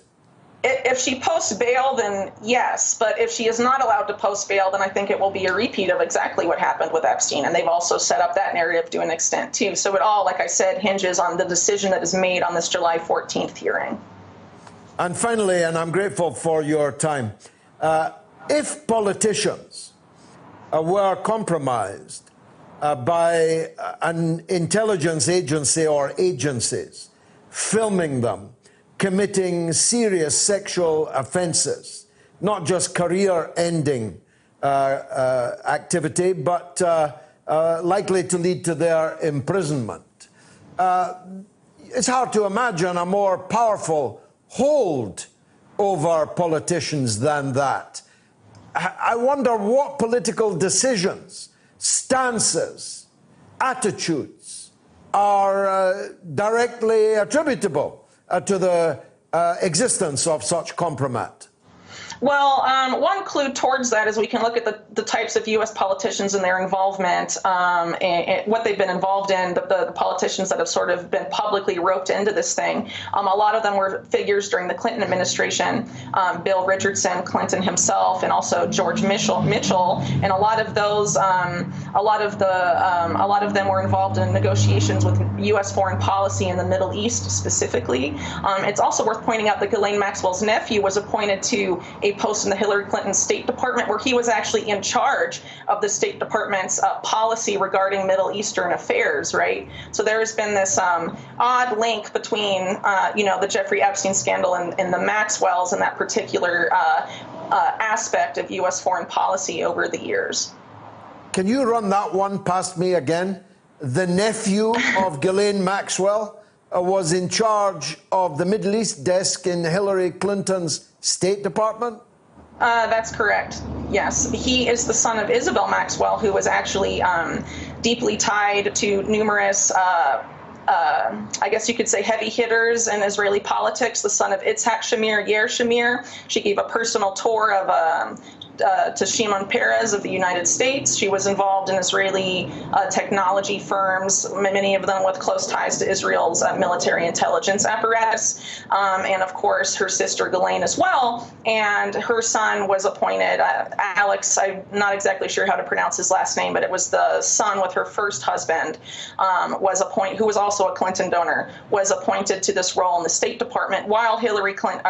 If she posts bail, then yes. But if she is not allowed to post bail, then I think it will be a repeat of exactly what happened with Epstein. And they've also set up that narrative to an extent, too. So it all, like I said, hinges on the decision that is made on this July 14th hearing. And finally, and I'm grateful for your time, if politicians were compromised by an intelligence agency or agencies filming them committing serious sexual offenses, not just career-ending activity, but likely to lead to their imprisonment. It's hard to imagine a more powerful hold over politicians than that. I wonder what political decisions, stances, attitudes are directly attributable to the existence of such compromat. Well, one clue towards that is we can look at the types of U.S. politicians and their involvement, and what they've been involved in, the politicians that have sort of been publicly roped into this thing. A lot of them were figures during the Clinton administration, Bill Richardson, Clinton himself, and also George Mitchell, and a lot of those, a lot of them were involved in negotiations with U.S. foreign policy in the Middle East specifically. It's also worth pointing out that Ghislaine Maxwell's nephew was appointed to a a post in the Hillary Clinton State Department where he was actually in charge of the State Department's policy regarding Middle Eastern affairs, right? So there has been this odd link between, the Jeffrey Epstein scandal and the Maxwells and that particular aspect of U.S. foreign policy over the years. Can you run that one past me again? The nephew of Ghislaine Maxwell was in charge of the Middle East desk in Hillary Clinton's State Department? That's correct. Yes. He is the son of Isabel Maxwell, who was actually deeply tied to numerous, I guess you could say, heavy hitters in Israeli politics, the son of Itzhak Shamir, Yair Shamir. She gave a personal tour of to Shimon Peres of the United States. She was involved in Israeli technology firms, many of them with close ties to Israel's military intelligence apparatus, and of course her sister Ghislaine as well. And her son was appointed, Alex, I'm not exactly sure how to pronounce his last name, but it was the son with her first husband, who was also a Clinton donor, was appointed to this role in the State Department while Hillary Clinton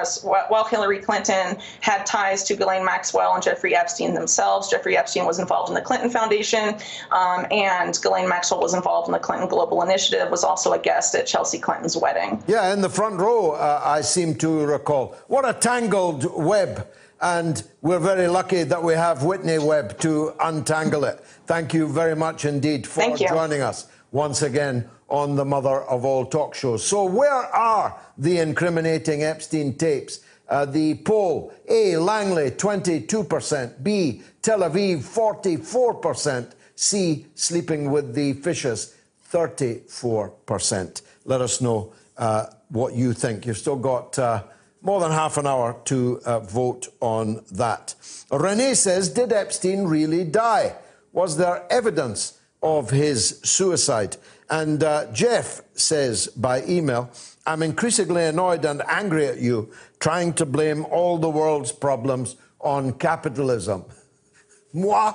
had ties to Ghislaine Maxwell and Jeffrey Epstein themselves. Jeffrey Epstein was involved in the Clinton Foundation, and Ghislaine Maxwell was involved in the Clinton Global Initiative, was also a guest at Chelsea Clinton's wedding. Yeah, in the front row, I seem to recall. What a tangled web. And we're very lucky that we have Whitney Webb to untangle it. Thank you very much indeed for joining us once again on the mother of all talk shows. So where are the incriminating Epstein tapes? The poll: A, Langley, 22%, B, Tel Aviv, 44%, C, sleeping with the fishes, 34%. Let us know what you think. You've still got more than half an hour to vote on that. Renee says, did Epstein really die? Was there evidence of his suicide? And Jeff says by email, I'm increasingly annoyed and angry at you, trying to blame all the world's problems on capitalism. Moi?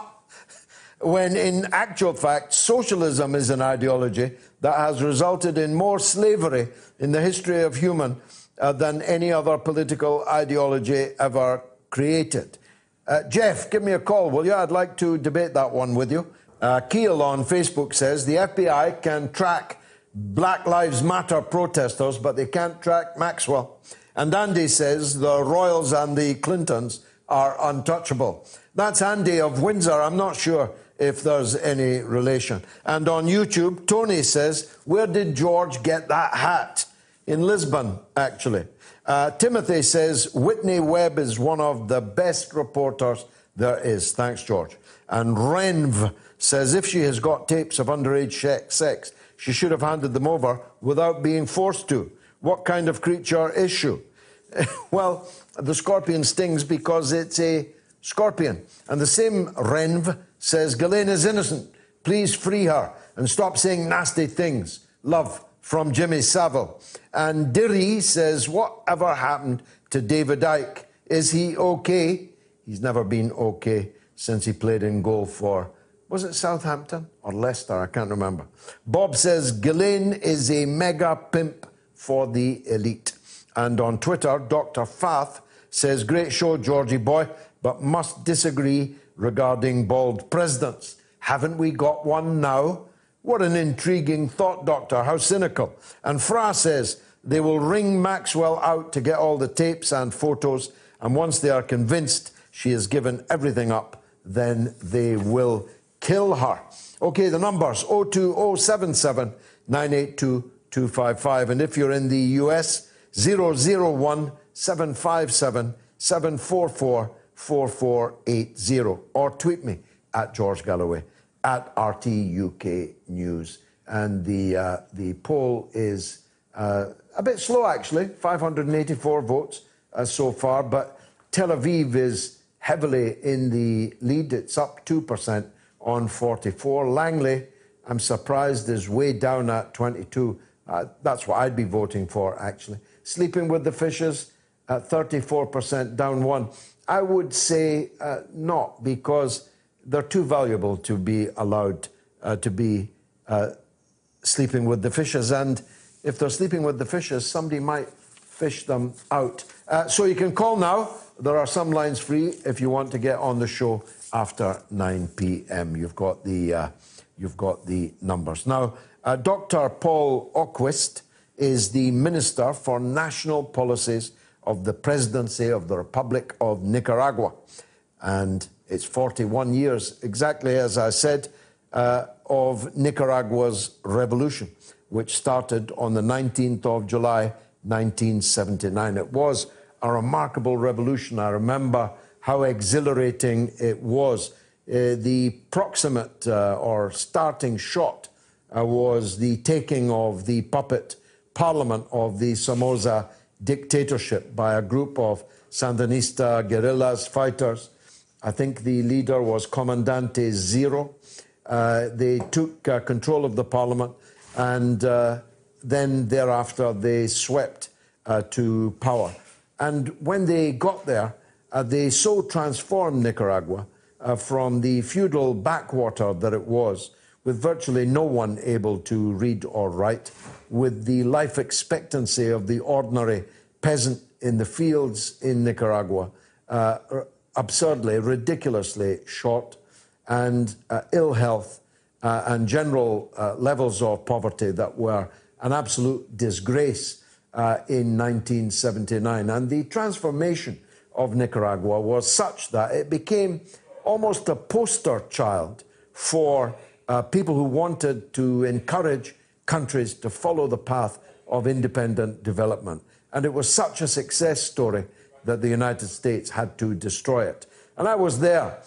When in actual fact, socialism is an ideology that has resulted in more slavery in the history of human than any other political ideology ever created. Jeff, give me a call, will you? I'd like to debate that one with you. Keel on Facebook says, the FBI can track Black Lives Matter protesters, but they can't track Maxwell. And Andy says the Royals and the Clintons are untouchable. That's Andy of Windsor. I'm not sure if there's any relation. And on YouTube, Tony says, where did George get that hat? In Lisbon, actually. Timothy says, Whitney Webb is one of the best reporters there is. Thanks, George. And Renv says, if she has got tapes of underage sex, she should have handed them over without being forced to. What kind of creature is she? Well, the scorpion stings because it's a scorpion. And the same Renv says, Ghislaine is innocent. Please free her and stop saying nasty things. Love, from Jimmy Savile. And Diri says, whatever happened to David Icke? Is he okay? He's never been okay since he played in goal for, was it Southampton or Leicester? I can't remember. Bob says, Ghislaine is a mega pimp for the elite. And on Twitter, Dr. Fath says, great show, Georgie boy, but must disagree regarding bald presidents. Haven't we got one now? What an intriguing thought, Doctor. How cynical. And Fra says they will ring Maxwell out to get all the tapes and photos, and once they are convinced she has given everything up, then they will kill her. Okay, the numbers, 02077 982 255. And if you're in the US, 001 757 744 4480. Or tweet me at George Galloway, at RT UK News. And the poll is a bit slow, actually, 584 votes so far, but Tel Aviv is heavily in the lead. It's up 2% on 44. Langley, I'm surprised, is way down at 22. That's what I'd be voting for, actually. Sleeping with the Fishes, 34%, down 1. I would say not, because they're too valuable to be allowed to be sleeping with the fishes. And if they're sleeping with the fishes, somebody might fish them out. So you can call now there are some lines free if you want to get on the show after 9 p.m. You've got the numbers. Now, Dr. Paul Oquist is the Minister for National Policies of the Presidency of the Republic of Nicaragua. And it's 41 years, exactly as I said, of Nicaragua's revolution, which started on the 19th of July, 1979. It was a remarkable revolution. I remember how exhilarating it was. The proximate or starting shot was the taking of the puppet parliament of the Somoza dictatorship by a group of Sandinista guerrillas fighters. I think the leader was Comandante Zero. They took control of the parliament, and then thereafter they swept to power. And when they got there, they so transformed Nicaragua from the feudal backwater that it was, with virtually no one able to read or write, with the life expectancy of the ordinary peasant in the fields in Nicaragua absurdly, ridiculously short, and ill health and general levels of poverty that were an absolute disgrace in 1979. And the transformation of Nicaragua was such that it became almost a poster child for people who wanted to encourage countries to follow the path of independent development. And it was such a success story that the United States had to destroy it. And I was there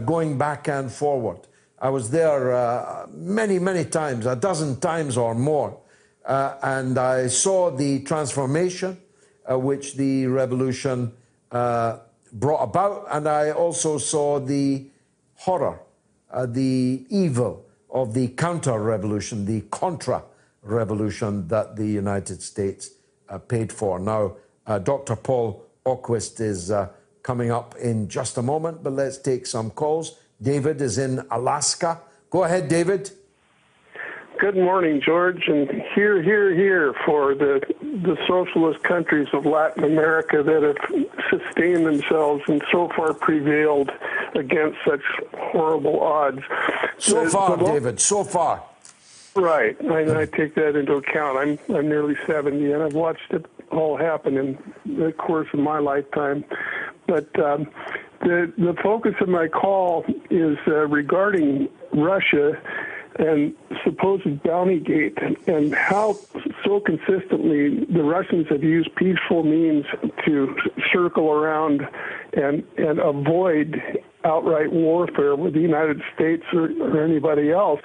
going back and forward. I was there many, many times, a dozen times or more. And I saw the transformation which the revolution brought about. And I also saw the horror, the evil of the counter-revolution, the contra-revolution that the United States paid for. Now, Dr. Paul Oquist is coming up in just a moment, but let's take some calls. David is in Alaska. Go ahead, David. Good morning, George, and here for the socialist countries of Latin America that have sustained themselves and so far prevailed against such horrible odds. So far, David, so far. Right, I take that into account. I'm nearly 70, and I've watched it all happen in the course of my lifetime. But the focus of my call is regarding Russia and supposed bounty gate, and how so consistently the Russians have used peaceful means to circle around and avoid outright warfare with the United States or anybody else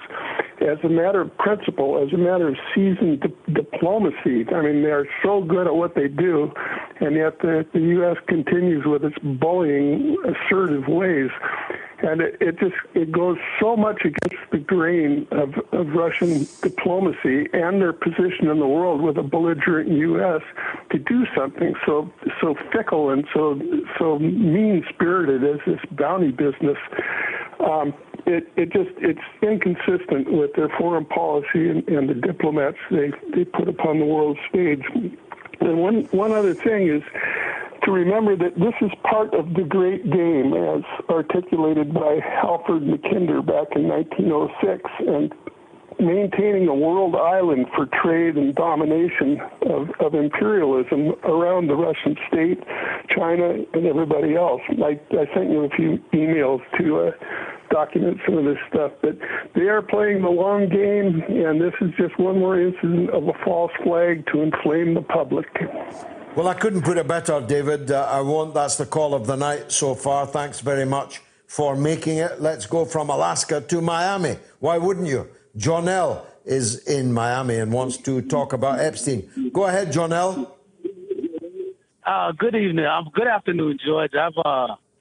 as a matter of principle, as a matter of seasoned diplomacy. I mean, they're so good at what they do, and yet the U.S. continues with its bullying, assertive ways. And it goes so much against the grain of Russian diplomacy and their position in the world with a belligerent U.S. to do something so fickle and so mean-spirited as this bounty business. It's inconsistent with their foreign policy and the diplomats they put upon the world stage. And one other thing is to remember that this is part of the great game as articulated by Alfred Mackinder back in 1906, and maintaining a world island for trade and domination of imperialism around the Russian state, China, and everybody else. I sent you a few emails to document some of this stuff, but they are playing the long game, and this is just one more incident of a false flag to inflame the public. Well, I couldn't put it better, David. That's the call of the night so far. Thanks very much for making it. Let's go from Alaska to Miami. Why wouldn't you? Jonelle is in Miami and wants to talk about Epstein. Go ahead, Jonelle. Good evening. Good afternoon, George. I've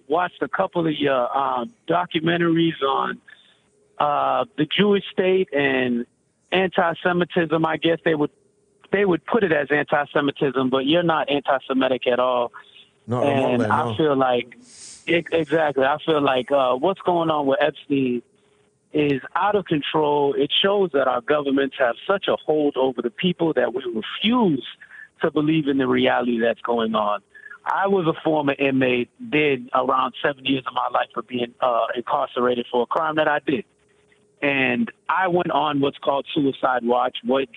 watched a couple of your documentaries on the Jewish state and anti-Semitism. I guess they would put it as anti-Semitism, but you're not anti-Semitic at all. Not and remotely, no. I feel like, exactly, I feel like what's going on with Epstein is out of control. It shows that our governments have such a hold over the people that we refuse to believe in the reality that's going on. I was a former inmate, did around 7 years of my life for being incarcerated for a crime that I did. And I went on what's called suicide watch, what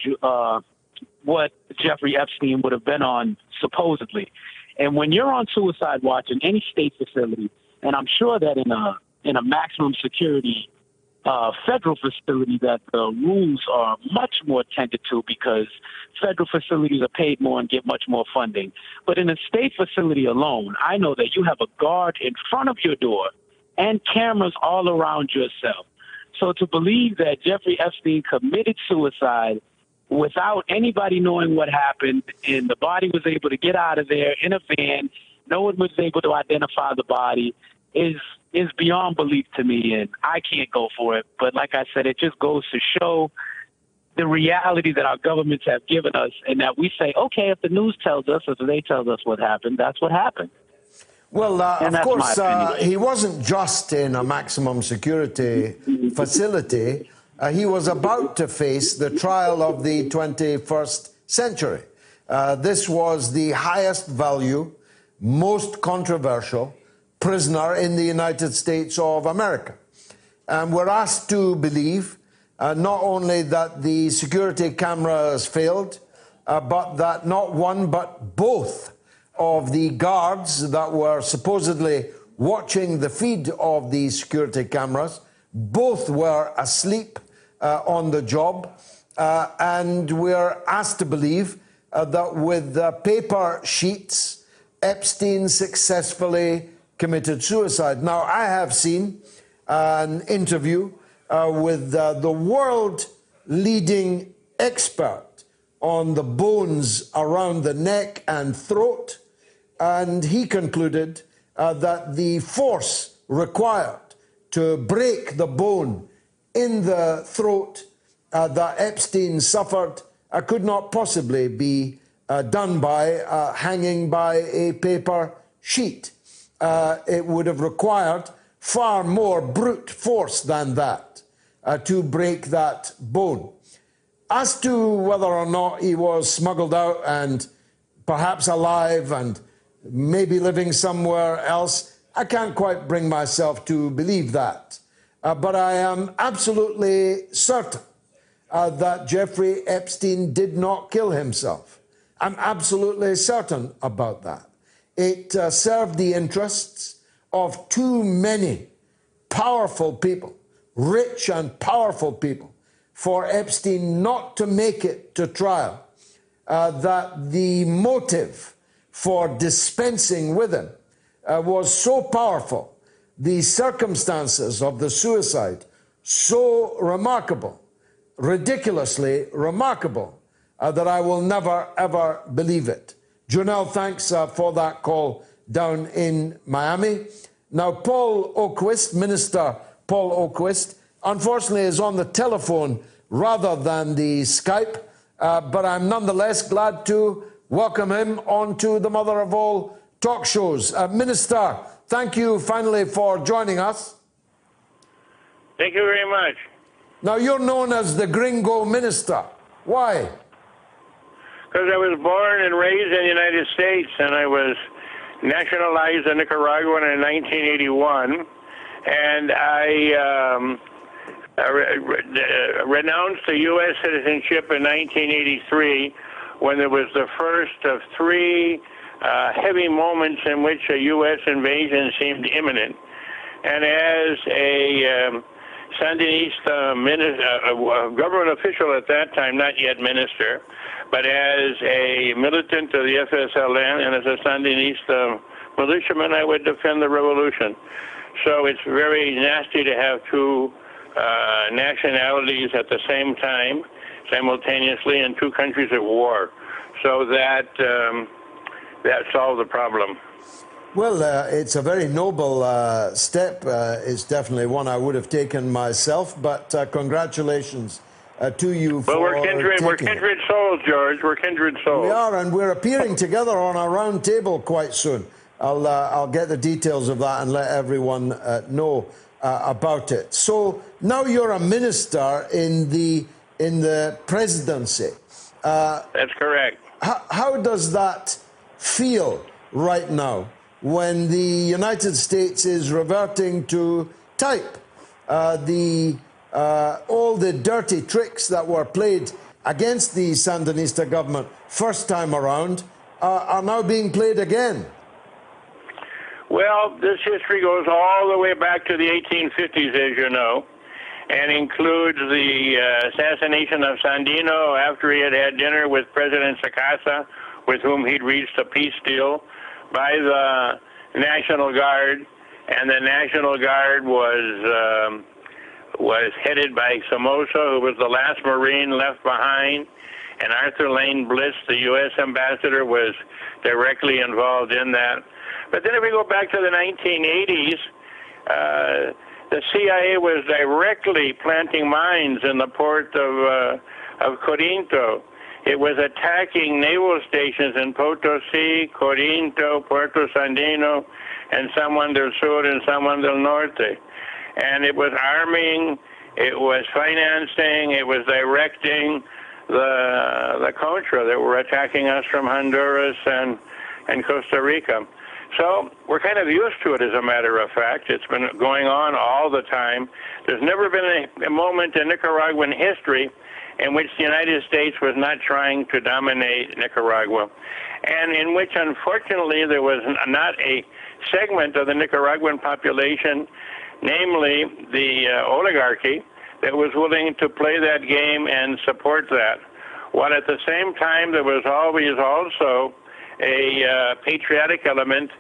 Jeffrey Epstein would have been on supposedly. And when you're on suicide watch in any state facility, and I'm sure that in a maximum security federal facility that the rules are much more tended to because federal facilities are paid more and get much more funding. But in a state facility alone, I know that you have a guard in front of your door and cameras all around your cell. So to believe that Jeffrey Epstein committed suicide without anybody knowing what happened and the body was able to get out of there in a van, no one was able to identify the body, is beyond belief to me, and I can't go for it. But like I said, it just goes to show the reality that our governments have given us, and that we say, okay, if the news tells us, if they tell us what happened, that's what happened. Well, of course, he wasn't just in a maximum security facility. He was about to face the trial of the 21st century. This was the highest value, most controversial prisoner in the United States of America. And we're asked to believe not only that the security cameras failed, but that not one but both of the guards that were supposedly watching the feed of the security cameras, both were asleep on the job. And we're asked to believe that with paper sheets, Epstein successfully committed suicide. Now, I have seen an interview with the world-leading expert on the bones around the neck and throat, and he concluded that the force required to break the bone in the throat that Epstein suffered could not possibly be done by hanging by a paper sheet. It would have required far more brute force than that to break that bone. As to whether or not he was smuggled out and perhaps alive and maybe living somewhere else, I can't quite bring myself to believe that. But I am absolutely certain that Jeffrey Epstein did not kill himself. I'm absolutely certain about that. It served the interests of too many powerful people, rich and powerful people, for Epstein not to make it to trial. That the motive for dispensing with him was so powerful, the circumstances of the suicide so remarkable, ridiculously remarkable, that I will never, ever believe it. Jonelle, thanks for that call down in Miami. Now, Paul Oquist, Minister Paul Oquist, unfortunately is on the telephone rather than the Skype, but I'm nonetheless glad to welcome him onto the mother of all talk shows. Minister, thank you finally for joining us. Thank you very much. Now, you're known as the Gringo Minister. Why? Because I was born and raised in the United States, and I was nationalized in Nicaragua in 1981, and I renounced the U.S. citizenship in 1983 when there was the first of three heavy moments in which a U.S. invasion seemed imminent. And as a Sandinista government official at that time, not yet minister, but as a militant of the FSLN and as a Sandinista militiaman, I would defend the revolution. So it's very nasty to have two nationalities at the same time, simultaneously, in two countries at war. So that solved the problem. Well, it's a very noble step. It's definitely one I would have taken myself, but congratulations to you for we're kindred souls, George. We're kindred souls. We are, and we're appearing together on a round table quite soon. I'll get the details of that and let everyone know about it. So now you're a minister in the presidency. That's correct. How does that feel right now when the United States is reverting to type? All the dirty tricks that were played against the Sandinista government first time around are now being played again. Well, this history goes all the way back to the 1850s, as you know, and includes the assassination of Sandino after he had had dinner with President Sacasa, with whom he'd reached a peace deal, by the National Guard. And the National Guard was headed by Somoza, who was the last Marine left behind, and Arthur Lane Bliss, the U.S. ambassador, was directly involved in that. But then if we go back to the 1980s, the CIA was directly planting mines in the port of Corinto. It was attacking naval stations in Potosí, Corinto, Puerto Sandino, and San Juan del Sur and San Juan del Norte. And it was arming, it was financing, it was directing the Contra that were attacking us from Honduras and Costa Rica. So we're kind of used to it, as a matter of fact. It's been going on all the time. There's never been a moment in Nicaraguan history in which the United States was not trying to dominate Nicaragua, and in which, unfortunately, there was not a segment of the Nicaraguan population, namely the oligarchy, that was willing to play that game and support that. While at the same time, there was always also a patriotic element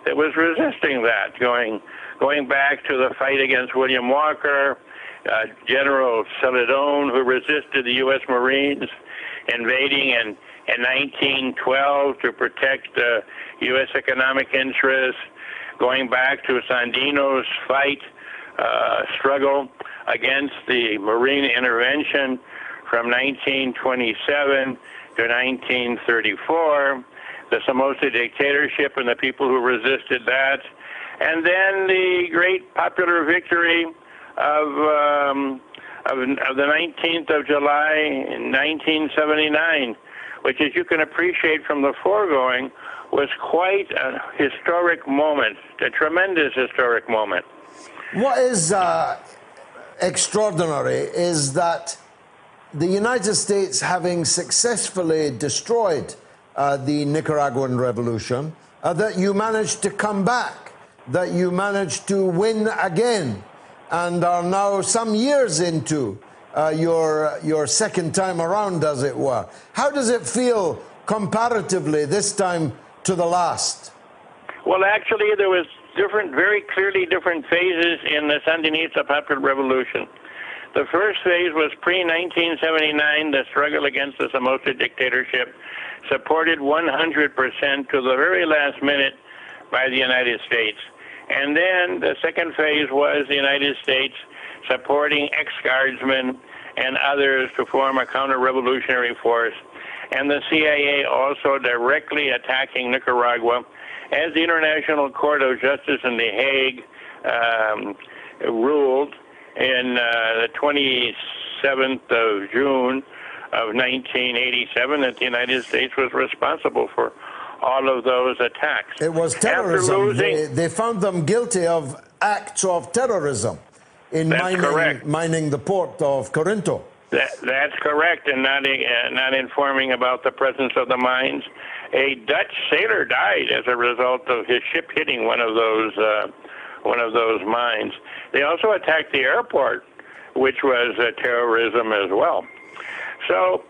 that was resisting that, going back to the fight against William Walker, General Celedón, who resisted the U.S. Marines invading in 1912 to protect U.S. economic interests, going back to Sandino's struggle against the Marine intervention from 1927 to 1934, the Somoza dictatorship and the people who resisted that, and then the great popular victory of the 19th of July in 1979, which, as you can appreciate from the foregoing, was quite a historic moment, a tremendous historic moment. What is extraordinary is that the United States, having successfully destroyed the Nicaraguan revolution, that you managed to come back, that you managed to win again, and are now some years into your second time around, as it were. How does it feel comparatively this time to the last? Well, actually, there was very clearly different phases in the Sandinista Popular Revolution. The first phase was pre-1979, the struggle against the Somoza dictatorship, supported 100% to the very last minute by the United States. And then the second phase was the United States supporting ex-guardsmen and others to form a counter-revolutionary force, and the CIA also directly attacking Nicaragua, as the International Court of Justice in The Hague ruled in the 27th of June of 1987 that the United States was responsible for all of those attacks. It was terrorism. They found them guilty of acts of terrorism in mining the port of Corinto. That's correct, and not informing about the presence of the mines. A Dutch sailor died as a result of his ship hitting one of those mines. They also attacked the airport, which was terrorism as well. So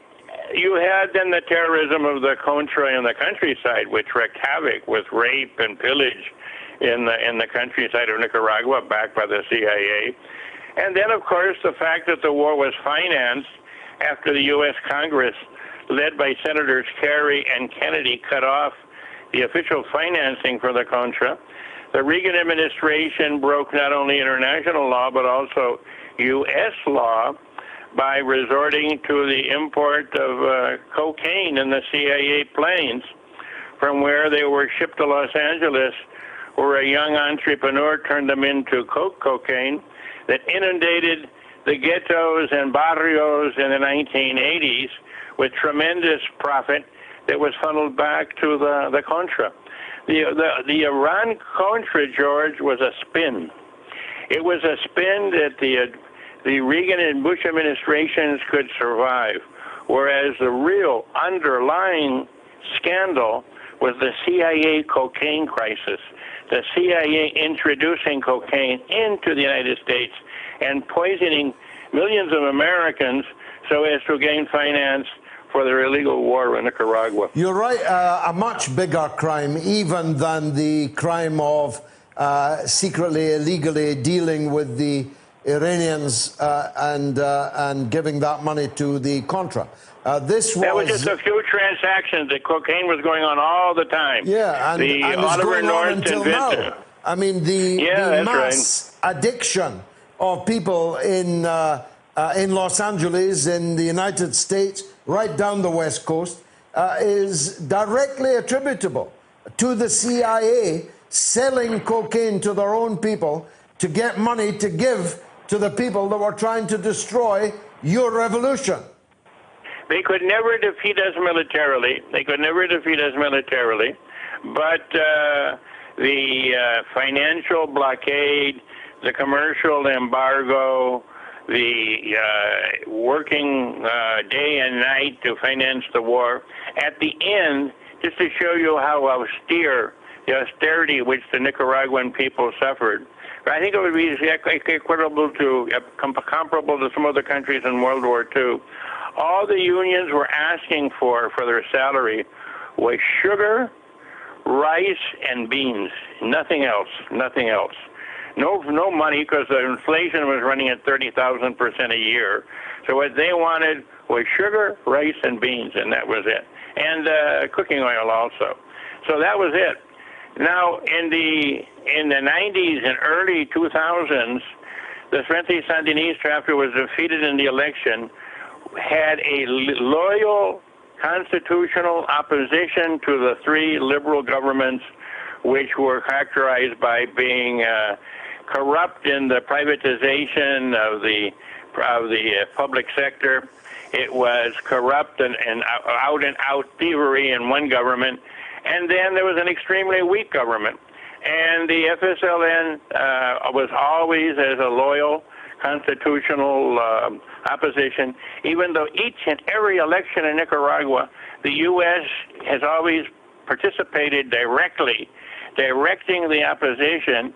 you had then the terrorism of the Contra in the countryside, which wreaked havoc with rape and pillage in the countryside of Nicaragua, backed by the CIA. And then, of course, the fact that the war was financed after the U.S. Congress, led by Senators Kerry and Kennedy, cut off the official financing for the Contra. The Reagan administration broke not only international law, but also U.S. law by resorting to the import of cocaine in the CIA planes from where they were shipped to Los Angeles, where a young entrepreneur turned them into cocaine that inundated the ghettos and barrios in the 1980s with tremendous profit that was funneled back to the Contra. The Iran-Contra, George, was a spin. It was a spin that the Reagan and Bush administrations could survive, whereas the real underlying scandal was the CIA cocaine crisis, the CIA introducing cocaine into the United States and poisoning millions of Americans so as to gain finance for their illegal war in Nicaragua. You're right, a much bigger crime even than the crime of secretly, illegally dealing with the Iranians and giving that money to the Contra. That was just a few transactions. The cocaine was going on all the time. Yeah, and it's going on until now. I mean, the mass addiction of people in Los Angeles, in the United States, right down the West Coast, is directly attributable to the CIA selling cocaine to their own people to get money to give to the people that were trying to destroy your revolution. They could never defeat us militarily. But the financial blockade, the commercial embargo, the working day and night to finance the war. At the end, just to show you how austere, the austerity which the Nicaraguan people suffered, I think it would be comparable to some other countries in World War II. All the unions were asking for their salary was sugar, rice, and beans. Nothing else. No money, because the inflation was running at 30,000% a year. So what they wanted was sugar, rice, and beans, and that was it. And cooking oil also. So that was it. Now, in the 90s and early 2000s, the Frente Sandinista, after it was defeated in the election, had a loyal constitutional opposition to the three liberal governments, which were characterized by being corrupt in the privatization of the public sector. It was corrupt and out thievery in one government. And then there was an extremely weak government. And the FSLN was always as a loyal constitutional opposition, even though each and every election in Nicaragua, the U.S. has always participated directly, directing the opposition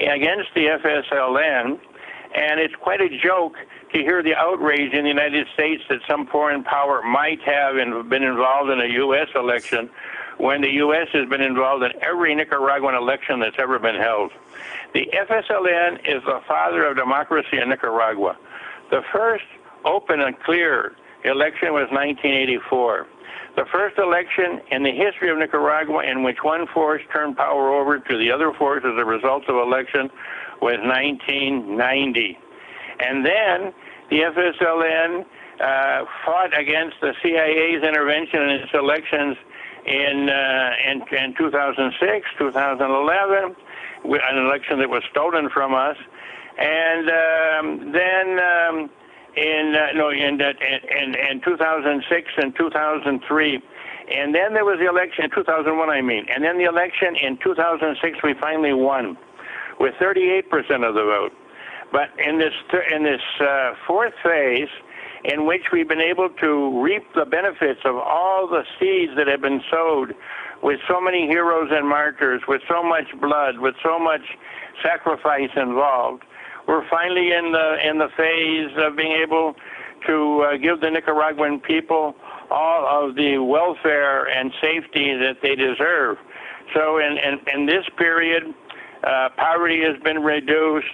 against the FSLN. And it's quite a joke to hear the outrage in the United States that some foreign power might have been involved in a U.S. election, when the U.S. has been involved in every Nicaraguan election that's ever been held. The FSLN is the father of democracy in Nicaragua. The first open and clear election was 1984. The first election in the history of Nicaragua in which one force turned power over to the other force as a result of election was 1990. And then the FSLN fought against the CIA's intervention in its elections in 2006, 2011, an election that was stolen from us, and then in 2006 and 2003, and then there was the election in 2001. And then the election in 2006 we finally won with 38% of the vote. But in this fourth phase, in which we've been able to reap the benefits of all the seeds that have been sowed with so many heroes and martyrs, with so much blood, with so much sacrifice involved, we're finally in the phase of being able to give the Nicaraguan people all of the welfare and safety that they deserve. So in this period, poverty has been reduced,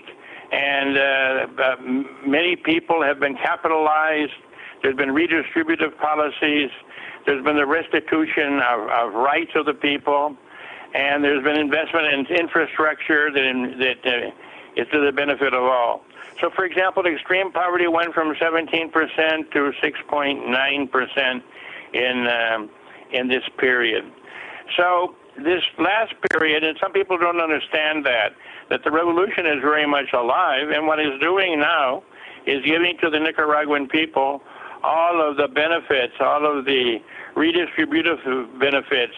and many people have been capitalized. There's been redistributive policies. There's been the restitution of rights of the people, and there's been investment in infrastructure that is to the benefit of all. So, for example, extreme poverty went from 17% to 6.9% in this period. So this last period, and some people don't understand that the revolution is very much alive, and what it's doing now is giving to the Nicaraguan people all of the benefits, all of the redistributive benefits,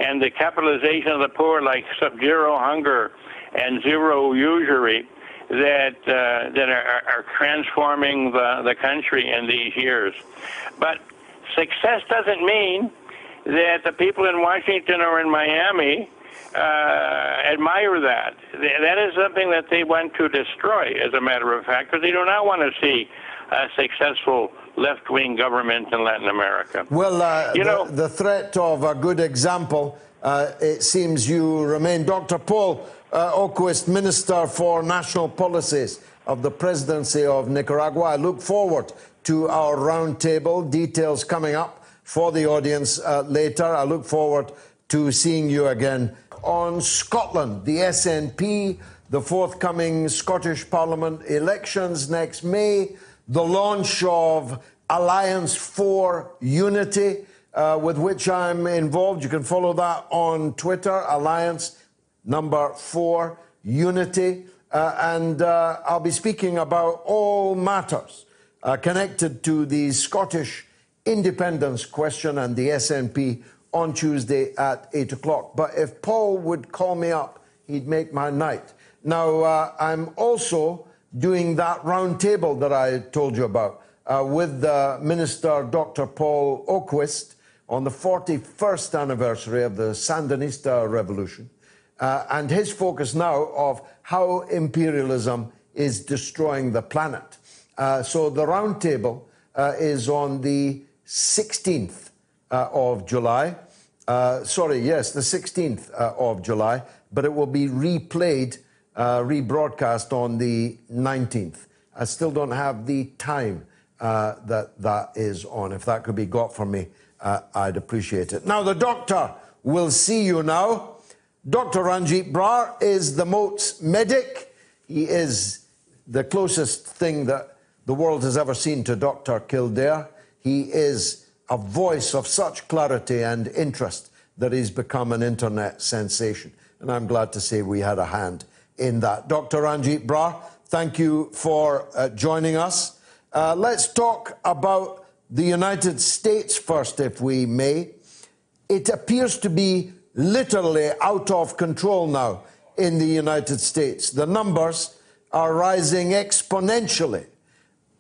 and the capitalization of the poor, like sub-zero hunger and zero usury, that are transforming the country in these years. But success doesn't mean that the people in Washington or in Miami admire that. That is something that they want to destroy, as a matter of fact, because they do not want to see a successful left-wing government in Latin America. Well, the threat of a good example, it seems you remain. Dr. Paul Oquist, Minister for National Policies of the Presidency of Nicaragua. I look forward to our roundtable. Details coming up for the audience later. I look forward to seeing you again. On Scotland, the SNP, the forthcoming Scottish Parliament elections next May, the launch of Alliance for Unity, with which I'm involved. You can follow that on Twitter, Alliance #4 Unity. And I'll be speaking about all matters connected to the Scottish independence question and the SNP on Tuesday at 8 o'clock. But if Paul would call me up, he'd make my night. Now, I'm also doing that round table that I told you about with Minister Dr. Paul Oquist on the 41st anniversary of the Sandinista Revolution, and his focus now of how imperialism is destroying the planet. So the round table is on the 16th of July. The 16th of July, but it will be replayed, rebroadcast on the 19th. I still don't have the time that is on. If that could be got for me, I'd appreciate it. Now, the doctor will see you now. Dr. Ranjeet Brar is the MOATS medic. He is the closest thing that the world has ever seen to Dr. Kildare. He is a voice of such clarity and interest that he's become an internet sensation. And I'm glad to say we had a hand in that. Dr. Ranjeet Brar, thank you for joining us. Let's talk about the United States first, if we may. It appears to be literally out of control now in the United States. The numbers are rising exponentially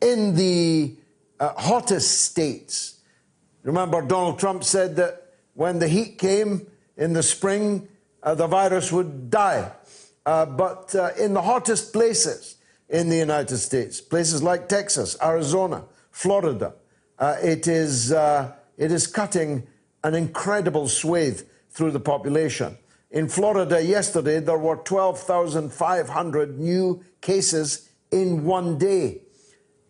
in the hottest states. Remember, Donald Trump said that when the heat came in the spring, the virus would die. But in the hottest places in the United States, places like Texas, Arizona, Florida, it is cutting an incredible swathe through the population. In Florida yesterday, there were 12,500 new cases in one day.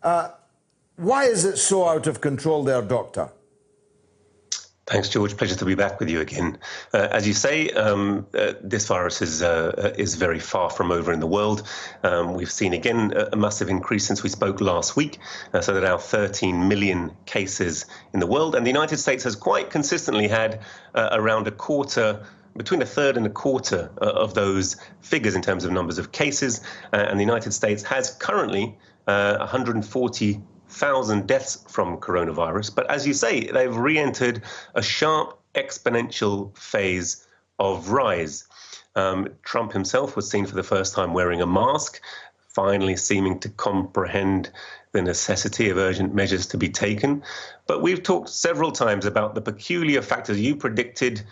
Why is it so out of control there, Doctor? Thanks, George. Pleasure to be back with you again. As you say, this virus is very far from over in the world. We've seen, again, a massive increase since we spoke last week, so there are now 13 million cases in the world. And the United States has quite consistently had around a quarter, between a third and a quarter of those figures in terms of numbers of cases. And the United States has currently 140,000 deaths from coronavirus. But as you say, they've re-entered a sharp exponential phase of rise. Trump himself was seen for the first time wearing a mask, finally seeming to comprehend the necessity of urgent measures to be taken. But we've talked several times about the peculiar factors. You predicted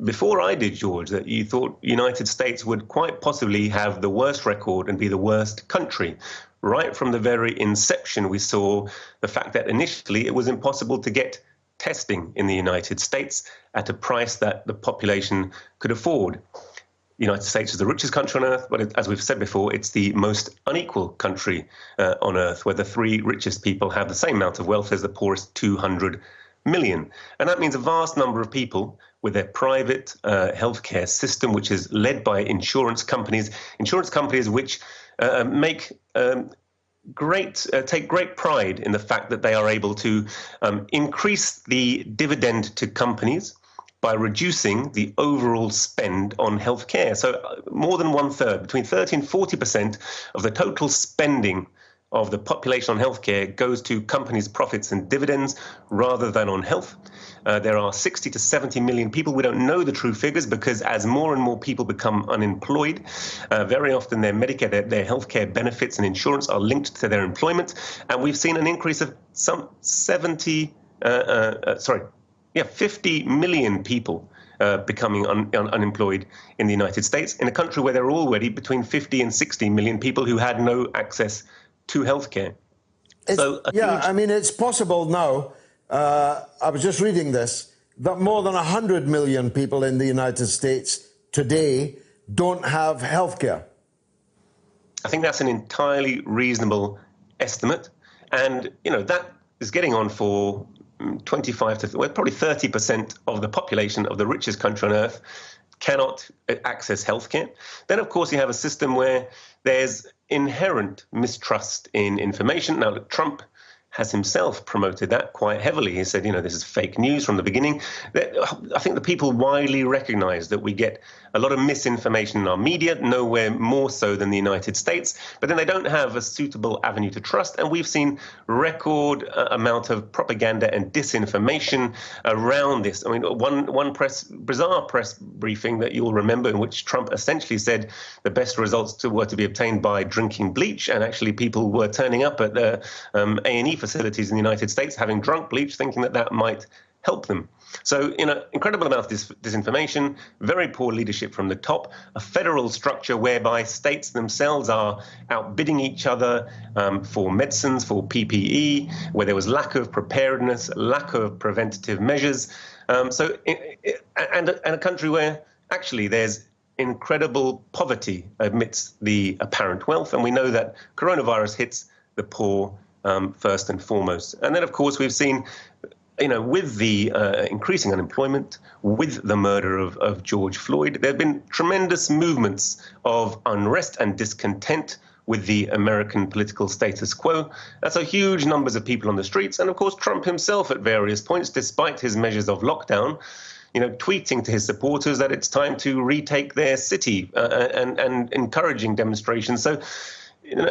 before I did, George, that you thought United States would quite possibly have the worst record and be the worst country. Right from the very inception, we saw the fact that initially it was impossible to get testing in the United States at a price that the population could afford. The United States is the richest country on earth, but as we've said before, it's the most unequal country on earth, where the three richest people have the same amount of wealth as the poorest 200 million. And that means a vast number of people with their private healthcare system, which is led by insurance companies which take great pride in the fact that they are able to increase the dividend to companies by reducing the overall spend on healthcare. So more than 1/3, between 30 and 40% of the total spending of the population on healthcare goes to companies' profits and dividends rather than on health. There are 60 to 70 million people. We don't know the true figures because as more and more people become unemployed, very often their Medicare, their healthcare benefits and insurance are linked to their employment. And we've seen an increase of some 50 million people becoming unemployed in the United States, in a country where there are already between 50 and 60 million people who had no access to healthcare. I mean, it's possible now, I was just reading this, that more than 100 million people in the United States today don't have healthcare. I think that's an entirely reasonable estimate. And, that is getting on for 25 to probably 30% of the population of the richest country on earth cannot access healthcare. Then, of course, you have a system where there's inherent mistrust in information. Now, Trump has himself promoted that quite heavily. He said, this is fake news from the beginning. I think the people widely recognize that we get a lot of misinformation in our media, nowhere more so than the United States, but then they don't have a suitable avenue to trust. And we've seen record amount of propaganda and disinformation around this. I mean, one bizarre press briefing that you'll remember in which Trump essentially said the best results were to be obtained by drinking bleach, and actually people were turning up at the A&E facilities in the United States having drunk bleach, thinking that might help them. So, incredible amount of disinformation, very poor leadership from the top, a federal structure whereby states themselves are outbidding each other for medicines, for PPE, where there was lack of preparedness, lack of preventative measures. And a country where actually there's incredible poverty amidst the apparent wealth. And we know that coronavirus hits the poor first and foremost. And then, of course, we've seen, with the increasing unemployment, with the murder of George Floyd, there have been tremendous movements of unrest and discontent with the American political status quo. That's huge numbers of people on the streets. And, of course, Trump himself at various points, despite his measures of lockdown, tweeting to his supporters that it's time to retake their city and encouraging demonstrations. So,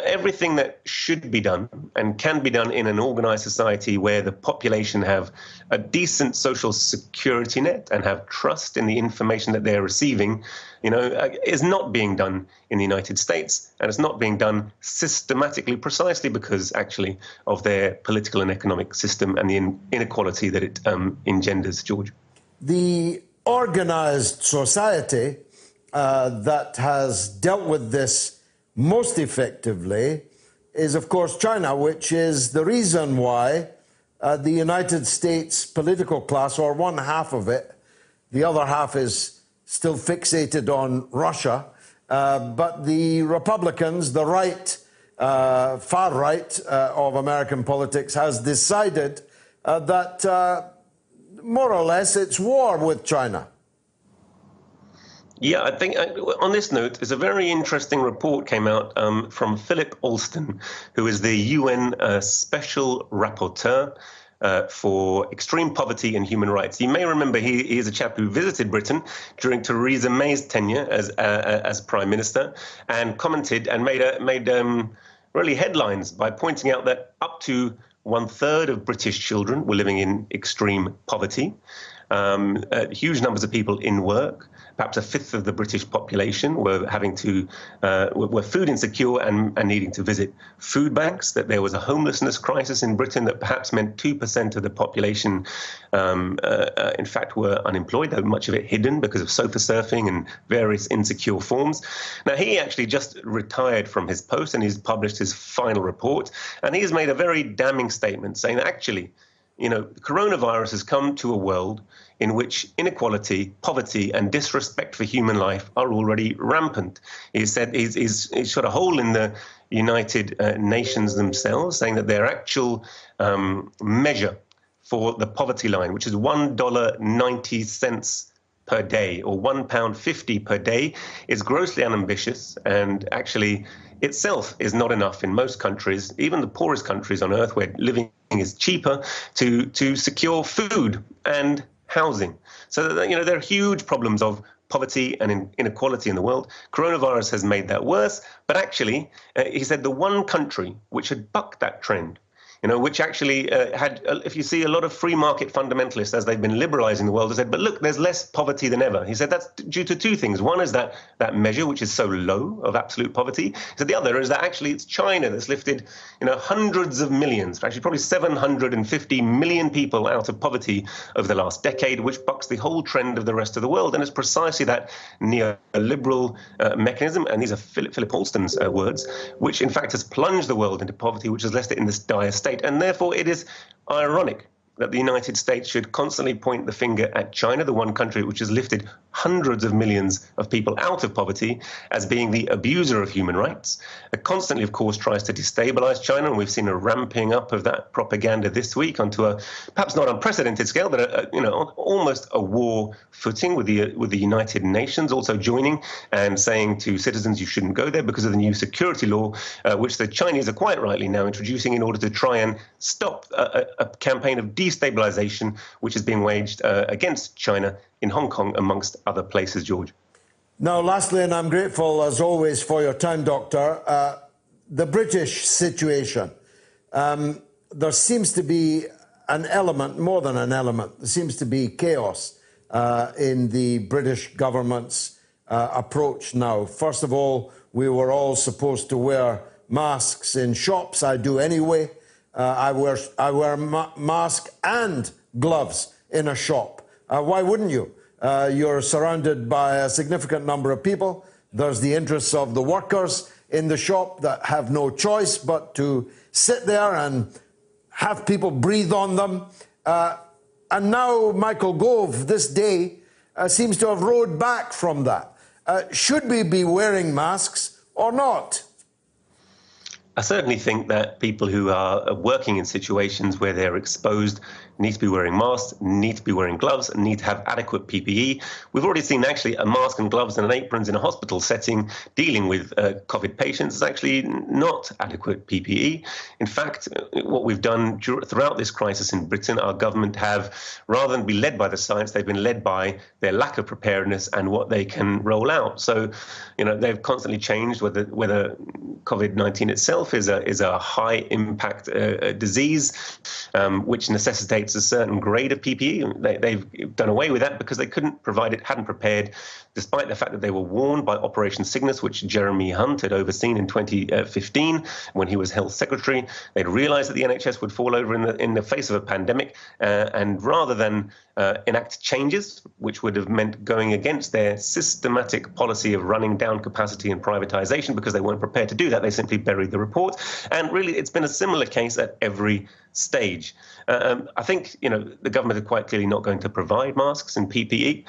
everything that should be done and can be done in an organized society where the population have a decent social security net and have trust in the information that they're receiving, is not being done in the United States. And it's not being done systematically, precisely because actually of their political and economic system and the inequality that it engenders, George. The organized society that has dealt with this most effectively is, of course, China, which is the reason why the United States political class, or one half of it, the other half is still fixated on Russia, but the Republicans, the right, far right of American politics, has decided that more or less it's war with China. Yeah, I think on this note, there's a very interesting report came out from Philip Alston, who is the UN Special Rapporteur for extreme poverty and human rights. You may remember he is a chap who visited Britain during Theresa May's tenure as Prime Minister and commented and made really headlines by pointing out that up to 1/3 of British children were living in extreme poverty, huge numbers of people in work. Perhaps 1/5 of the British population were were food insecure and needing to visit food banks, that there was a homelessness crisis in Britain that perhaps meant 2% of the population, in fact, were unemployed, though much of it hidden because of sofa surfing and various insecure forms. Now, he actually just retired from his post and he's published his final report. And he's made a very damning statement saying that actually, coronavirus has come to a world in which inequality, poverty, and disrespect for human life are already rampant. He said he's shot a hole in the United Nations themselves, saying that their actual measure for the poverty line, which is $1.90 per day or £1.50 per day, is grossly unambitious and actually itself is not enough in most countries, even the poorest countries on earth where living is cheaper, to secure food and housing. So, there are huge problems of poverty and inequality in the world. Coronavirus has made that worse. But actually, he said the one country which had bucked that trend, which actually had, if you see a lot of free market fundamentalists, as they've been liberalizing the world, have said, but look, there's less poverty than ever. He said that's due to two things. One is that measure, which is so low of absolute poverty. He said the other is that actually it's China that's lifted, hundreds of millions, actually probably 750 million people out of poverty over the last decade, which bucks the whole trend of the rest of the world. And it's precisely that neoliberal mechanism, and these are Philip Alston's words, which in fact has plunged the world into poverty, which has left it in this dire state. And therefore, it is ironic that the United States should constantly point the finger at China, the one country which has lifted hundreds of millions of people out of poverty, as being the abuser of human rights. It constantly, of course, tries to destabilize China, and we've seen a ramping up of that propaganda this week onto a perhaps not unprecedented scale, but almost a war footing, with the United Nations also joining and saying to citizens you shouldn't go there because of the new security law, which the Chinese are quite rightly now introducing in order to try and stop a campaign of destabilization which is being waged against China in Hong Kong, amongst other places, George. Now, lastly, and I'm grateful as always for your time, Doctor, the British situation. There seems to be an element, more than an element, there seems to be chaos in the British government's approach now. First of all, we were all supposed to wear masks in shops. I do anyway. I wear mask and gloves in a shop. Why wouldn't you? You're surrounded by a significant number of people. There's the interests of the workers in the shop that have no choice but to sit there and have people breathe on them. And now Michael Gove, this day, seems to have rowed back from that. Should we be wearing masks or not? I certainly think that people who are working in situations where they're exposed need to be wearing masks, need to be wearing gloves, and need to have adequate PPE. We've already seen actually a mask and gloves and an aprons in a hospital setting dealing with COVID patients is actually not adequate PPE. In fact, what we've done throughout this crisis in Britain, our government have, rather than be led by the science, they've been led by their lack of preparedness and what they can roll out. So, they've constantly changed whether COVID-19 itself is a high impact disease, which necessitates a certain grade of PPE. They've done away with that because they couldn't provide it, hadn't prepared, despite the fact that they were warned by Operation Cygnus, which Jeremy Hunt had overseen in 2015 when he was Health Secretary. They'd realised that the NHS would fall over in the face of a pandemic, and rather than enact changes, which would have meant going against their systematic policy of running down capacity and privatisation because they weren't prepared to do that, they simply buried the report. And really, it's been a similar case at every stage. I think, the government are quite clearly not going to provide masks and PPE.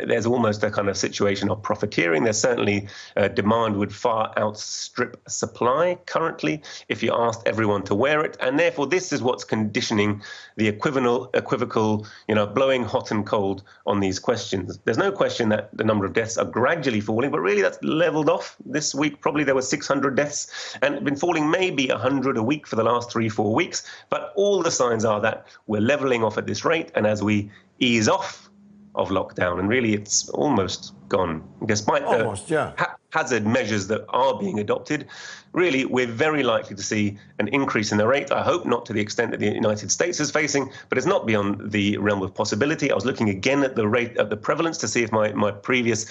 There's almost a kind of situation of profiteering. There's certainly demand would far outstrip supply currently if you asked everyone to wear it. And therefore, this is what's conditioning the equivocal, blowing hot and cold on these questions. There's no question that the number of deaths are gradually falling, but really that's leveled off. This week, probably there were 600 deaths and been falling maybe 100 a week for the last 3-4 weeks. But all the signs are that we're leveling off at this rate. And as we ease off of lockdown, and really it's almost gone, despite the hazard measures that are being adopted, really we're very likely to see an increase in the rate. I hope not to the extent that the United States is facing, but it's not beyond the realm of possibility. I was looking again at the rate of the prevalence to see if my previous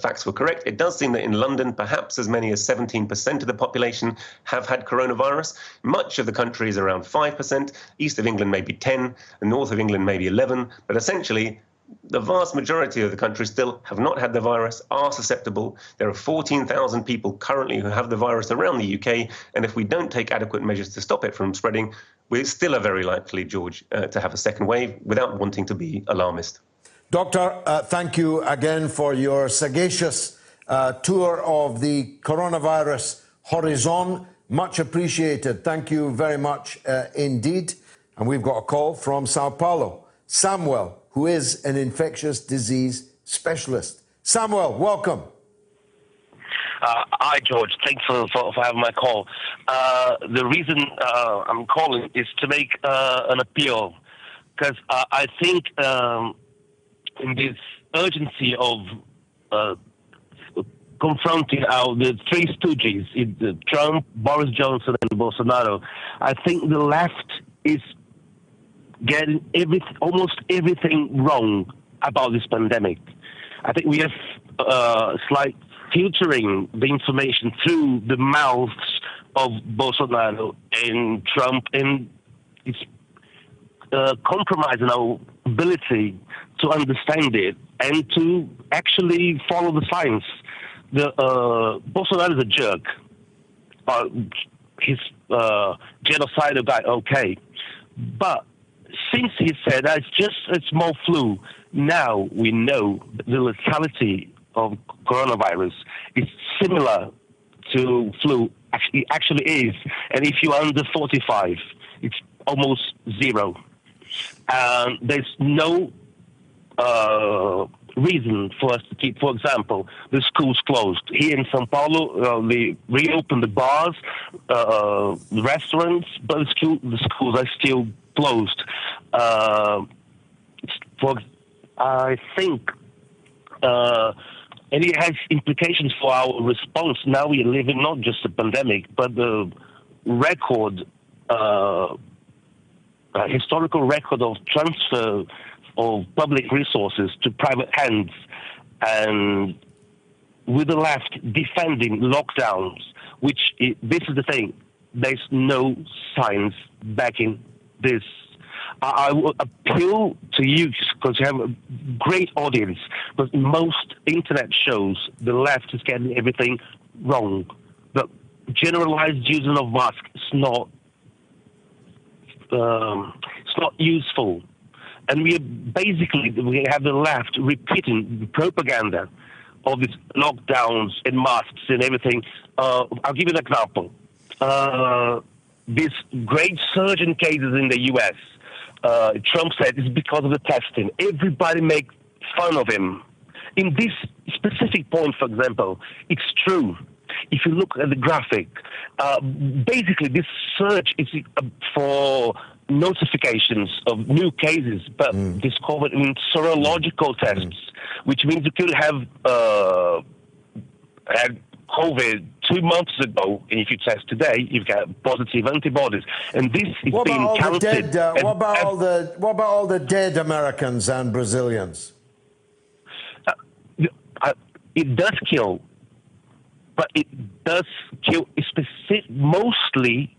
facts were correct. It does seem that in London, perhaps as many as 17% of the population have had coronavirus. Much of the country is around 5%. East of England maybe 10, the north of England maybe 11, but essentially the vast majority of the country still have not had the virus, are susceptible. There are 14,000 people currently who have the virus around the UK, and if we don't take adequate measures to stop it from spreading, we still are very likely, George, to have a second wave without wanting to be alarmist. Doctor, thank you again for your sagacious tour of the coronavirus horizon. Much appreciated. Thank you very much indeed. And we've got a call from Sao Paulo. Samuel, who is an infectious disease specialist. Samuel, welcome. Hi, George. Thanks for having my call. The reason I'm calling is to make an appeal, because I think in this urgency of confronting the three stooges, Trump, Boris Johnson, and Bolsonaro. I think the left is getting almost everything wrong about this pandemic. I think we have slight filtering the information through the mouths of Bolsonaro and Trump, and it's compromising our ability to understand it and to actually follow the science. Bolsonaro is a jerk. He's genocidal guy, okay. But since he said that it's just a small flu, now we know the lethality of coronavirus is similar to flu. Actually is. And if you're under 45, it's almost zero. And there's no reason for us to keep, for example, the schools closed. Here in Sao Paulo, they reopened the bars, the restaurants, but the schools are still closed. I think, and it has implications for our response. Now we are living not just a pandemic, but the historical record of transfer of public resources to private hands, and with the left defending lockdowns, this is the thing, there's no science backing this. I will appeal to you because you have a great audience, but most internet shows the left is getting everything wrong. The generalized using of masks is not useful. And we have the left repeating the propaganda of these lockdowns and masks and everything. I'll give you an example. This great surge in cases in the U.S., Trump said it's because of the testing. Everybody makes fun of him. In this specific point, for example, it's true. If you look at the graphic, basically this surge is for notifications of new cases, but discovered in serological tests, which means you could have had COVID 2 months ago, and if you test today, you've got positive antibodies, and this is being counted. What about all the dead Americans and Brazilians? It does kill, but it does kill mostly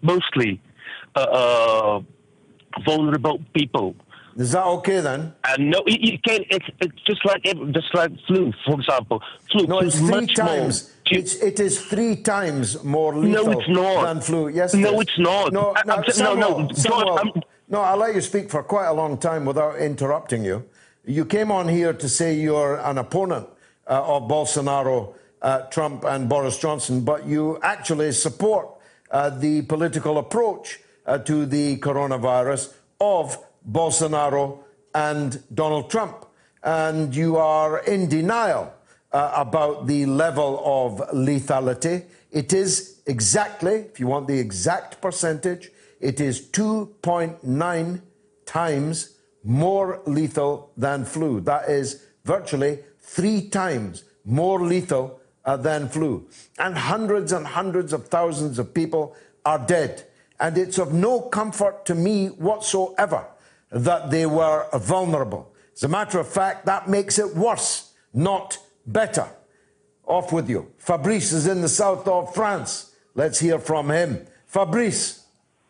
vulnerable people. Is that okay then? No, you can't. It's just like flu, for example. Flu. No, it's three times. It is 3 times more lethal than flu. Yes. No, it's not. No, I'll let you speak for quite a long time without interrupting you. You came on here to say you're an opponent of Bolsonaro, Trump, and Boris Johnson, but you actually support the political approach to the coronavirus of Bolsonaro and Donald Trump. And you are in denial about the level of lethality. It is exactly, if you want the exact percentage, it is 2.9 times more lethal than flu. That is virtually 3 times more lethal than flu. And hundreds of thousands of people are dead. And it's of no comfort to me whatsoever that they were vulnerable. As a matter of fact, that makes it worse, not better. Off with you. Fabrice is in the south of France. Let's hear from him. Fabrice.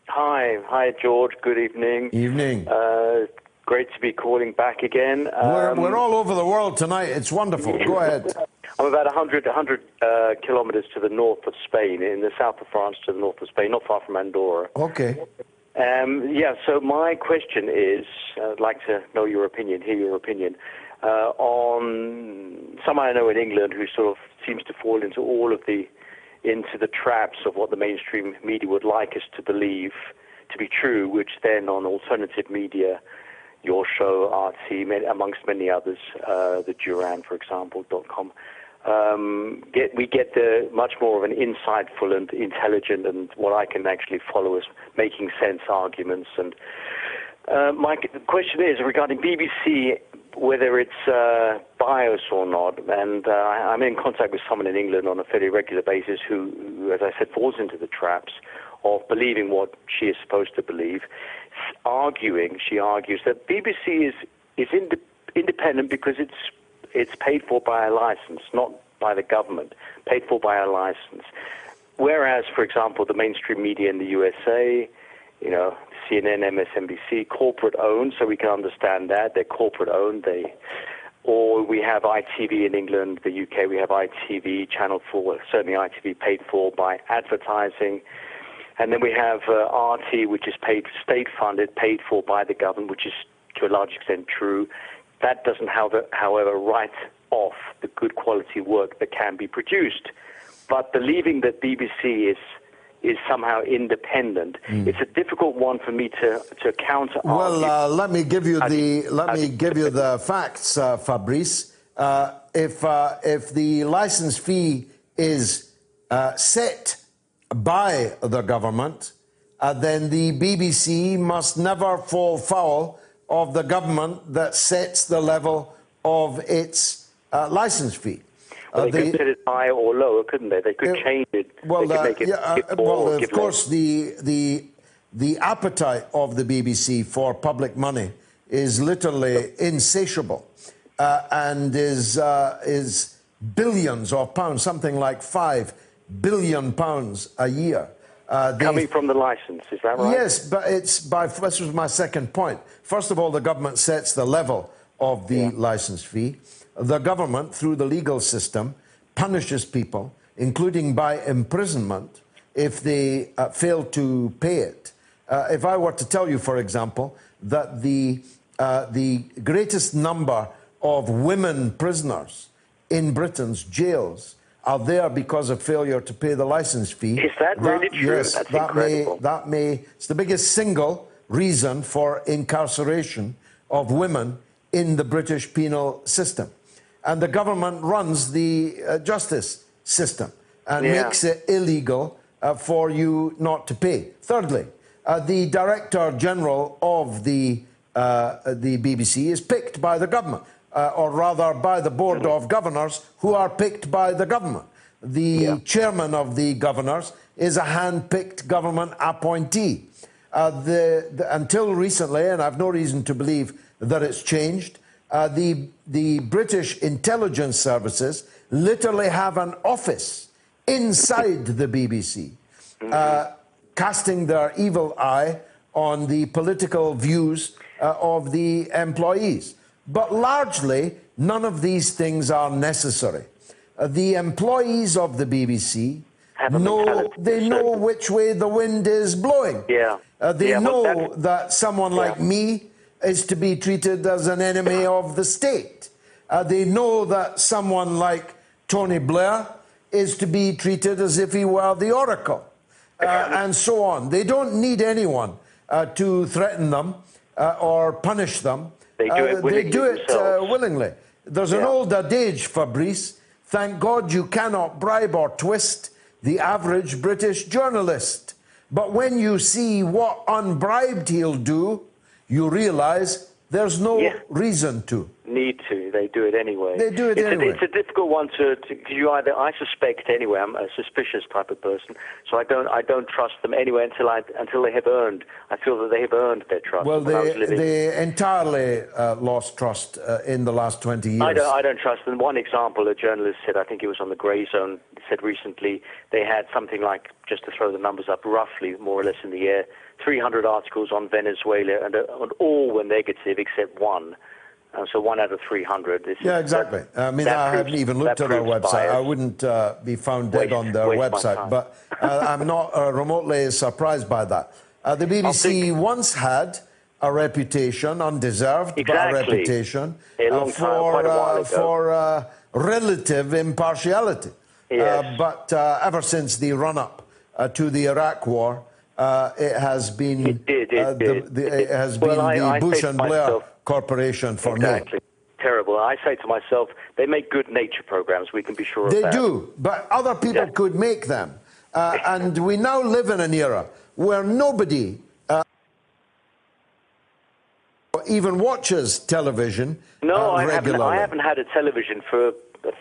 Hi, George. Good evening. Evening. Great to be calling back again. We're all over the world tonight. It's wonderful. Go ahead. I'm about 100 kilometers to the north of Spain, in the south of France to the north of Spain, not far from Andorra. Okay. So my question is, I'd like to know your opinion, hear your opinion, on someone I know in England who sort of seems to fall into into the traps of what the mainstream media would like us to believe to be true, which then on alternative media, your show, RT, amongst many others, the Duran, for example, .com, we get the much more of an insightful and intelligent and what I can actually follow as making sense arguments. And my question is regarding BBC whether it's bias or not. And I'm in contact with someone in England on a fairly regular basis who, as I said, falls into the traps of believing what she is supposed to believe. She argues that BBC is independent because it's paid for by a license, not by the government, paid for by a license. Whereas, for example, the mainstream media in the USA, CNN, MSNBC, corporate-owned, so we can understand that. They're corporate-owned. Or we have ITV in England, the UK, we have ITV, Channel 4, certainly ITV paid for by advertising. And then we have RT, which is state-funded, paid for by the government, which is to a large extent true. That doesn't, however, write off the good quality work that can be produced. But believing that BBC is somehow independent, it's a difficult one for me to counter. Well, let me give you the facts, Fabrice. If the license fee is set by the government, then the BBC must never fall foul of the government that sets the level of its license fee. Well, they could set it high or lower, couldn't they? They could change it. Well, they could make it of course, the appetite of the BBC for public money is literally insatiable, and is billions of pounds, something like £5 billion a year. Coming from the license, is that right? Yes, but this was my second point. First of all, the government sets the level of the license fee. The government, through the legal system, punishes people, including by imprisonment, if they fail to pay it. If I were to tell you, for example, that the greatest number of women prisoners in Britain's jails are there because of failure to pay the license fee. Is that really true? Yes, That's incredible. It's the biggest single reason for incarceration of women in the British penal system. And the government runs the justice system and makes it illegal for you not to pay. Thirdly, the Director General of the BBC is picked by the government, or rather by the Board of Governors, who are picked by the government. The chairman of the governors is a hand-picked government appointee. Until recently, and I've no reason to believe that it's changed, the British intelligence services literally have an office inside the BBC, casting their evil eye on the political views of the employees. But largely, none of these things are necessary. The employees of the BBC know which way the wind is blowing. They know that someone like me is to be treated as an enemy of the state. They know that someone like Tony Blair is to be treated as if he were the Oracle, and so on. They don't need anyone to threaten them or punish them. They do it willingly. There's an old adage, Fabrice. Thank God you cannot bribe or twist the average British journalist. But when you see what unbribed he'll do, you realize there's no reason to. Need to. They do it anyway. They do it anyway. It's a difficult one to I suspect anyway. I'm a suspicious type of person, so I don't trust them anyway until they have earned. I feel that they have earned their trust. Well, they entirely lost trust in the last 20 years. I don't trust them. One example, a journalist said, I think it was on the Grey Zone, said recently they had something like, just to throw the numbers up roughly, more or less in the air, 300 articles on Venezuela, and all were negative except one. So 1 out of 300. Exactly. I haven't even looked at their website. Bias. I wouldn't be found dead on their website, but I'm not remotely surprised by that. The BBC once had a reputation, undeserved, but a reputation for relative impartiality. Yes. But ever since the run-up to the Iraq War, it has been the Bush and Blair Corporation for me. Terrible. I say to myself, they make good nature programs. We can be sure of that. They do, but other people could make them. And we now live in an era where nobody even watches television regularly. I haven't had a television for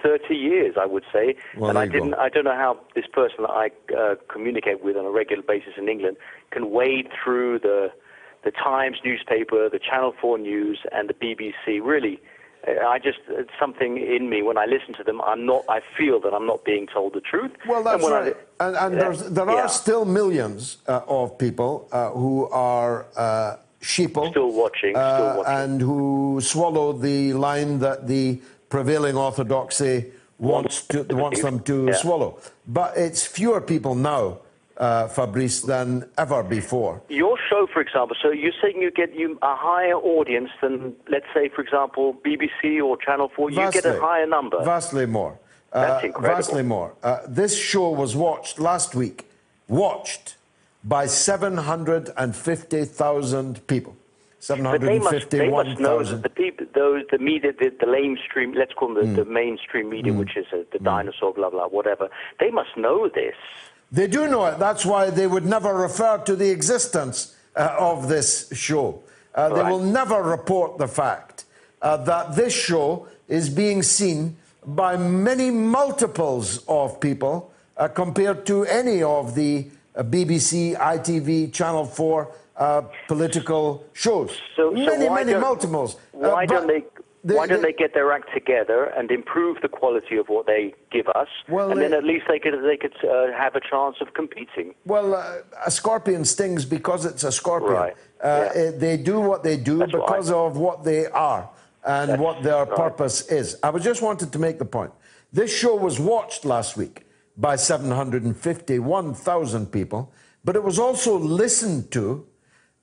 30 years, I would say. Well, and I don't know how this person that I communicate with on a regular basis in England can wade through the Times newspaper, the Channel 4 News, and the BBC. Really, it's something in me when I listen to them. I feel that I'm not being told the truth. Well, that's right. There are still millions of people who are sheeple, still watching, and who swallow the line that the prevailing orthodoxy wants them to swallow. But it's fewer people now, Fabrice, than ever before. Your show, for example, so you're saying you get a higher audience than, let's say, for example, BBC or Channel 4. You get a higher number. Vastly more. That's incredible. Vastly more. This show was watched last week, by 750,000 people. 751,000. They must know that the people, the media, the mainstream, let's call them the mainstream media, which is the dinosaur, blah, blah, whatever, they must know this. They do know it. That's why they would never refer to the existence of this show. They will never report the fact that this show is being seen by many multiples of people compared to any of the BBC, ITV, Channel 4 political shows. So many multiples. Why don't they get their act together and improve the quality of what they give us, and then at least they could have a chance of competing? Well, a scorpion stings because it's a scorpion. Right. They do what they do because of what they are and what their purpose is. I just wanted to make the point. This show was watched last week by 751,000 people, but it was also listened to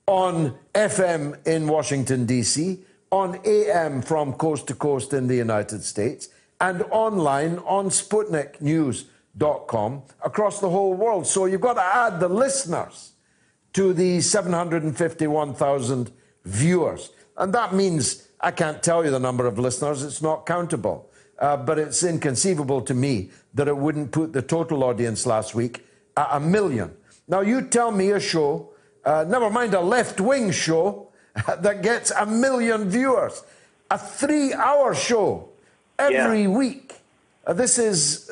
on FM in Washington, D.C., on AM from coast to coast in the United States, and online on SputnikNews.com across the whole world. So you've got to add the listeners to the 751,000 viewers. And that means, I can't tell you the number of listeners, it's not countable. But it's inconceivable to me that it wouldn't put the total audience last week at 1 million. Now you tell me a show, never mind a left-wing show, that gets 1 million viewers. A 3-hour show every week. This is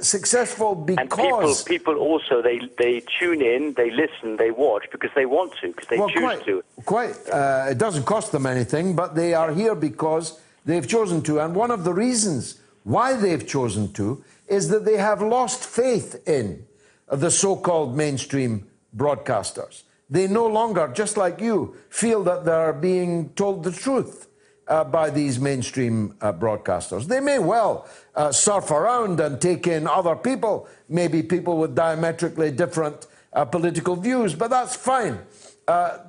successful because... And people also, they tune in, they listen, they watch because they want to, because they choose to. It doesn't cost them anything, but they are here because they've chosen to. And one of the reasons why they've chosen to is that they have lost faith in the so-called mainstream broadcasters. They no longer, just like you, feel that they're being told the truth by these mainstream broadcasters. They may well surf around and take in other people, maybe people with diametrically different political views, but that's fine.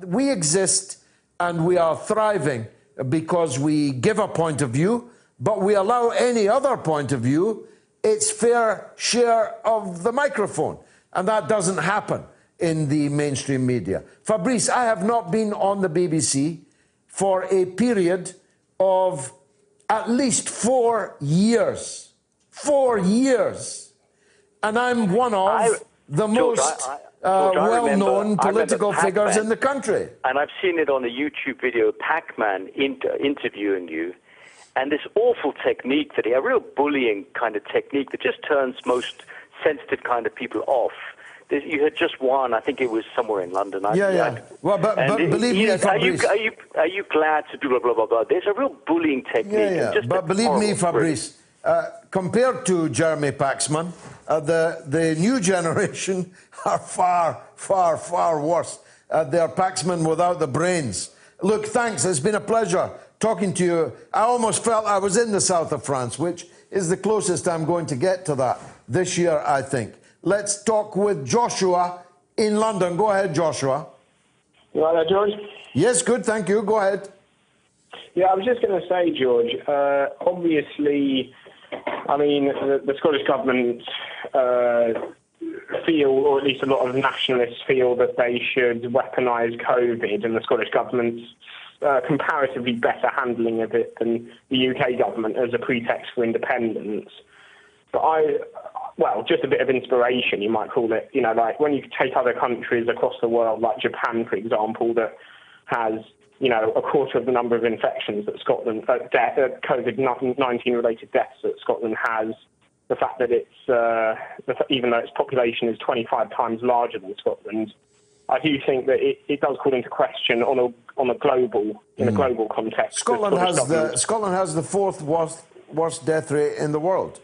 We exist and we are thriving because we give a point of view, but we allow any other point of view its fair share of the microphone. And that doesn't happen in the mainstream media. Fabrice, I have not been on the BBC for a period of at least 4 years. 4 years. And I'm one of the most well-known political figures in the country. And I've seen it on a YouTube video, Pac-Man interviewing you. And this awful technique a real bullying kind of technique that just turns most sensitive kind of people off. You had just won. I think it was somewhere in London. Well, but believe me, Fabrice. Are you glad to do blah, blah, blah, blah? There's a real bullying technique. But believe me, Fabrice, compared to Jeremy Paxman, the new generation are far, far, far worse. They're Paxman without the brains. Look, thanks. It's been a pleasure talking to you. I almost felt I was in the south of France, which is the closest I'm going to get to that this year, I think. Let's talk with Joshua in London. Go ahead, Joshua. You all right, George? Yes, good, thank you. Go ahead. Yeah, I was just going to say, George, obviously, I mean, the Scottish government feel, or at least a lot of nationalists feel, that they should weaponise COVID, and the Scottish government's comparatively better handling of it than the UK government as a pretext for independence. But just a bit of inspiration, you might call it. You know, like when you take other countries across the world, like Japan, for example, that has a quarter of the number of infections that Scotland, COVID-19 related deaths that Scotland has, the fact that it's, even though its population is 25 times larger than Scotland, I do think that it does call into question on a global context. Scotland has the fourth worst death rate in the world.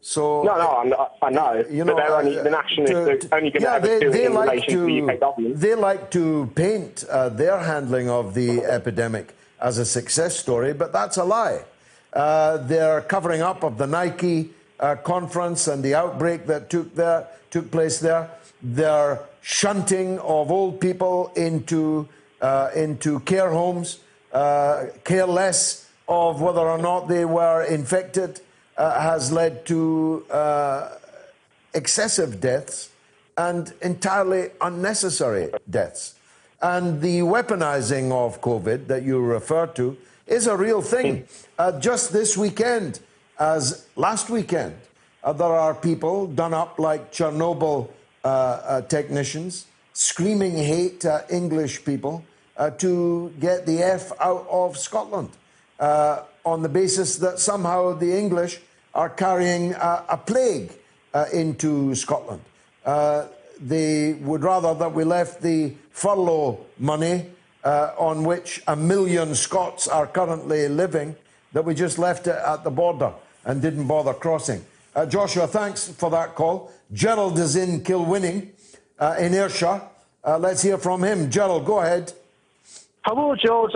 So I know. But they're only the nationalists are only going to ever do it in relation to the UK government. They like to paint their handling of the epidemic as a success story, but that's a lie. Their covering up of the Nike conference and the outbreak that took place there, their shunting of old people into care homes, careless of whether or not they were infected, has led to excessive deaths and entirely unnecessary deaths. And the weaponizing of COVID that you refer to is a real thing. Just this weekend, as last weekend, there are people done up like Chernobyl technicians, screaming hate at English people to get the F out of Scotland on the basis that somehow the English are carrying a plague into Scotland. They would rather that we left the furlough money on which 1 million Scots are currently living, that we just left it at the border and didn't bother crossing. Joshua, thanks for that call. Gerald is in Kilwinning in Ayrshire. Let's hear from him. Gerald, go ahead. Hello, George.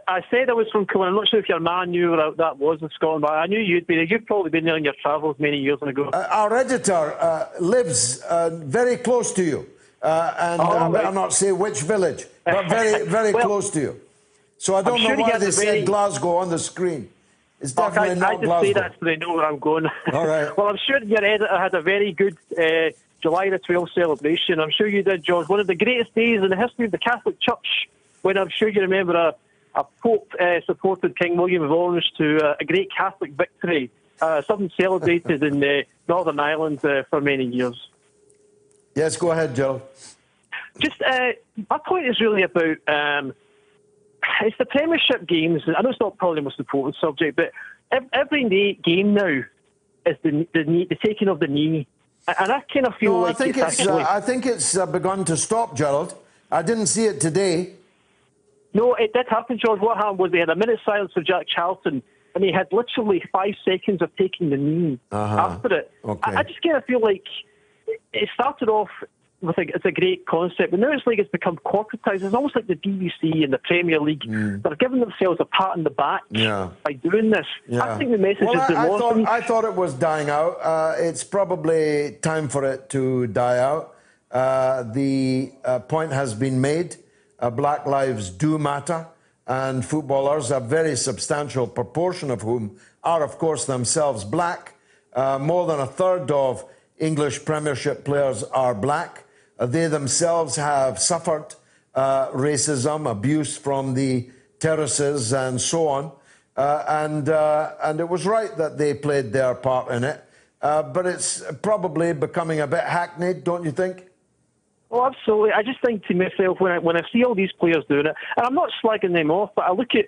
I said I was from Kilwinning. I'm not sure if your man knew where that was in Scotland, but I knew you'd been there. You've probably been there on your travels many years ago. Our editor lives very close to you. And I better not say which village, but very, very close to you. So I don't know why they said Glasgow on the screen. It's definitely not Glasgow. I just say that so they know where I'm going. All right. Well, I'm sure your editor had a very good July the 12th celebration. I'm sure you did, George. One of the greatest days in the history of the Catholic Church, when I'm sure you remember a Pope supported King William of Orange to a great Catholic victory, something celebrated in Northern Ireland for many years. Yes, go ahead, Joe. Just my point is really about it's the Premiership games. I know it's not probably the most important subject, but every game now is the taking of the knee, and I kind of feel like I think it's begun to stop, Gerald. I didn't see it today. No, it did happen, George. What happened was they had a minute's silence for Jack Charlton, and he had literally 5 seconds of taking the knee after it. Okay. I just kind of feel like it started off with it's a great concept, but now it's like it's become corporatized. It's almost like the BBC and the Premier League. They're giving themselves a pat on the back by doing this. I think the message is I thought it was dying out. It's probably time for it to die out. The point has been made. Black lives do matter, and footballers, a very substantial proportion of whom are, of course, themselves black. More than a third of English Premiership players are black. They themselves have suffered racism, abuse from the terraces, and so on. And it was right that they played their part in it. But it's probably becoming a bit hackneyed, don't you think? Oh, absolutely. I just think to myself, when I see all these players doing it, and I'm not slagging them off, but I look at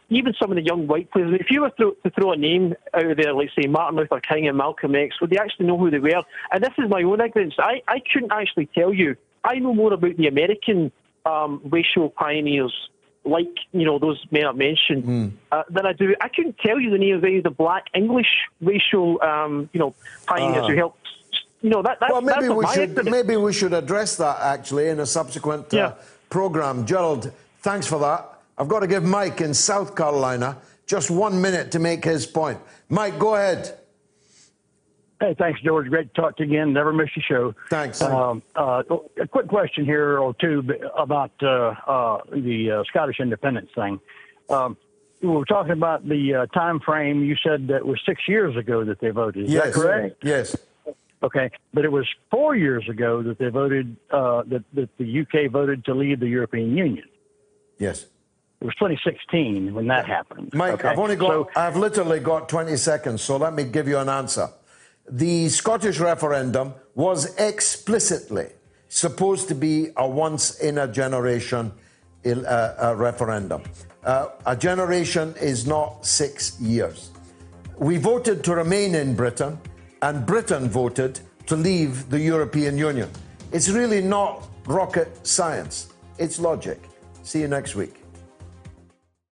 even some of the young white players. If you were to throw a name out of there, like, say, Martin Luther King and Malcolm X, would they actually know who they were? And this is my own ignorance. I couldn't actually tell you. I know more about the American racial pioneers, like, those men I've mentioned, than I do. I couldn't tell you the name of any of the black English racial, pioneers who helped. Well, maybe we should address that actually in a subsequent program. Gerald, thanks for that. I've got to give Mike in South Carolina just 1 minute to make his point. Mike, go ahead. Hey, thanks, George. Great to talk to you again. Never miss your show. Thanks. A quick question here or two about the Scottish independence thing. We were talking about the time frame. You said that it was 6 years ago that they voted. Is that correct? Yes. Okay, but it was 4 years ago that they voted, that the UK voted to leave the European Union. Yes. It was 2016 when that happened. Mike, okay? I've literally got 20 seconds, so let me give you an answer. The Scottish referendum was explicitly supposed to be a once-in-a-generation referendum. A generation is not 6 years. We voted to remain in Britain, and Britain voted to leave the European Union. It's really not rocket science. It's logic. See you next week.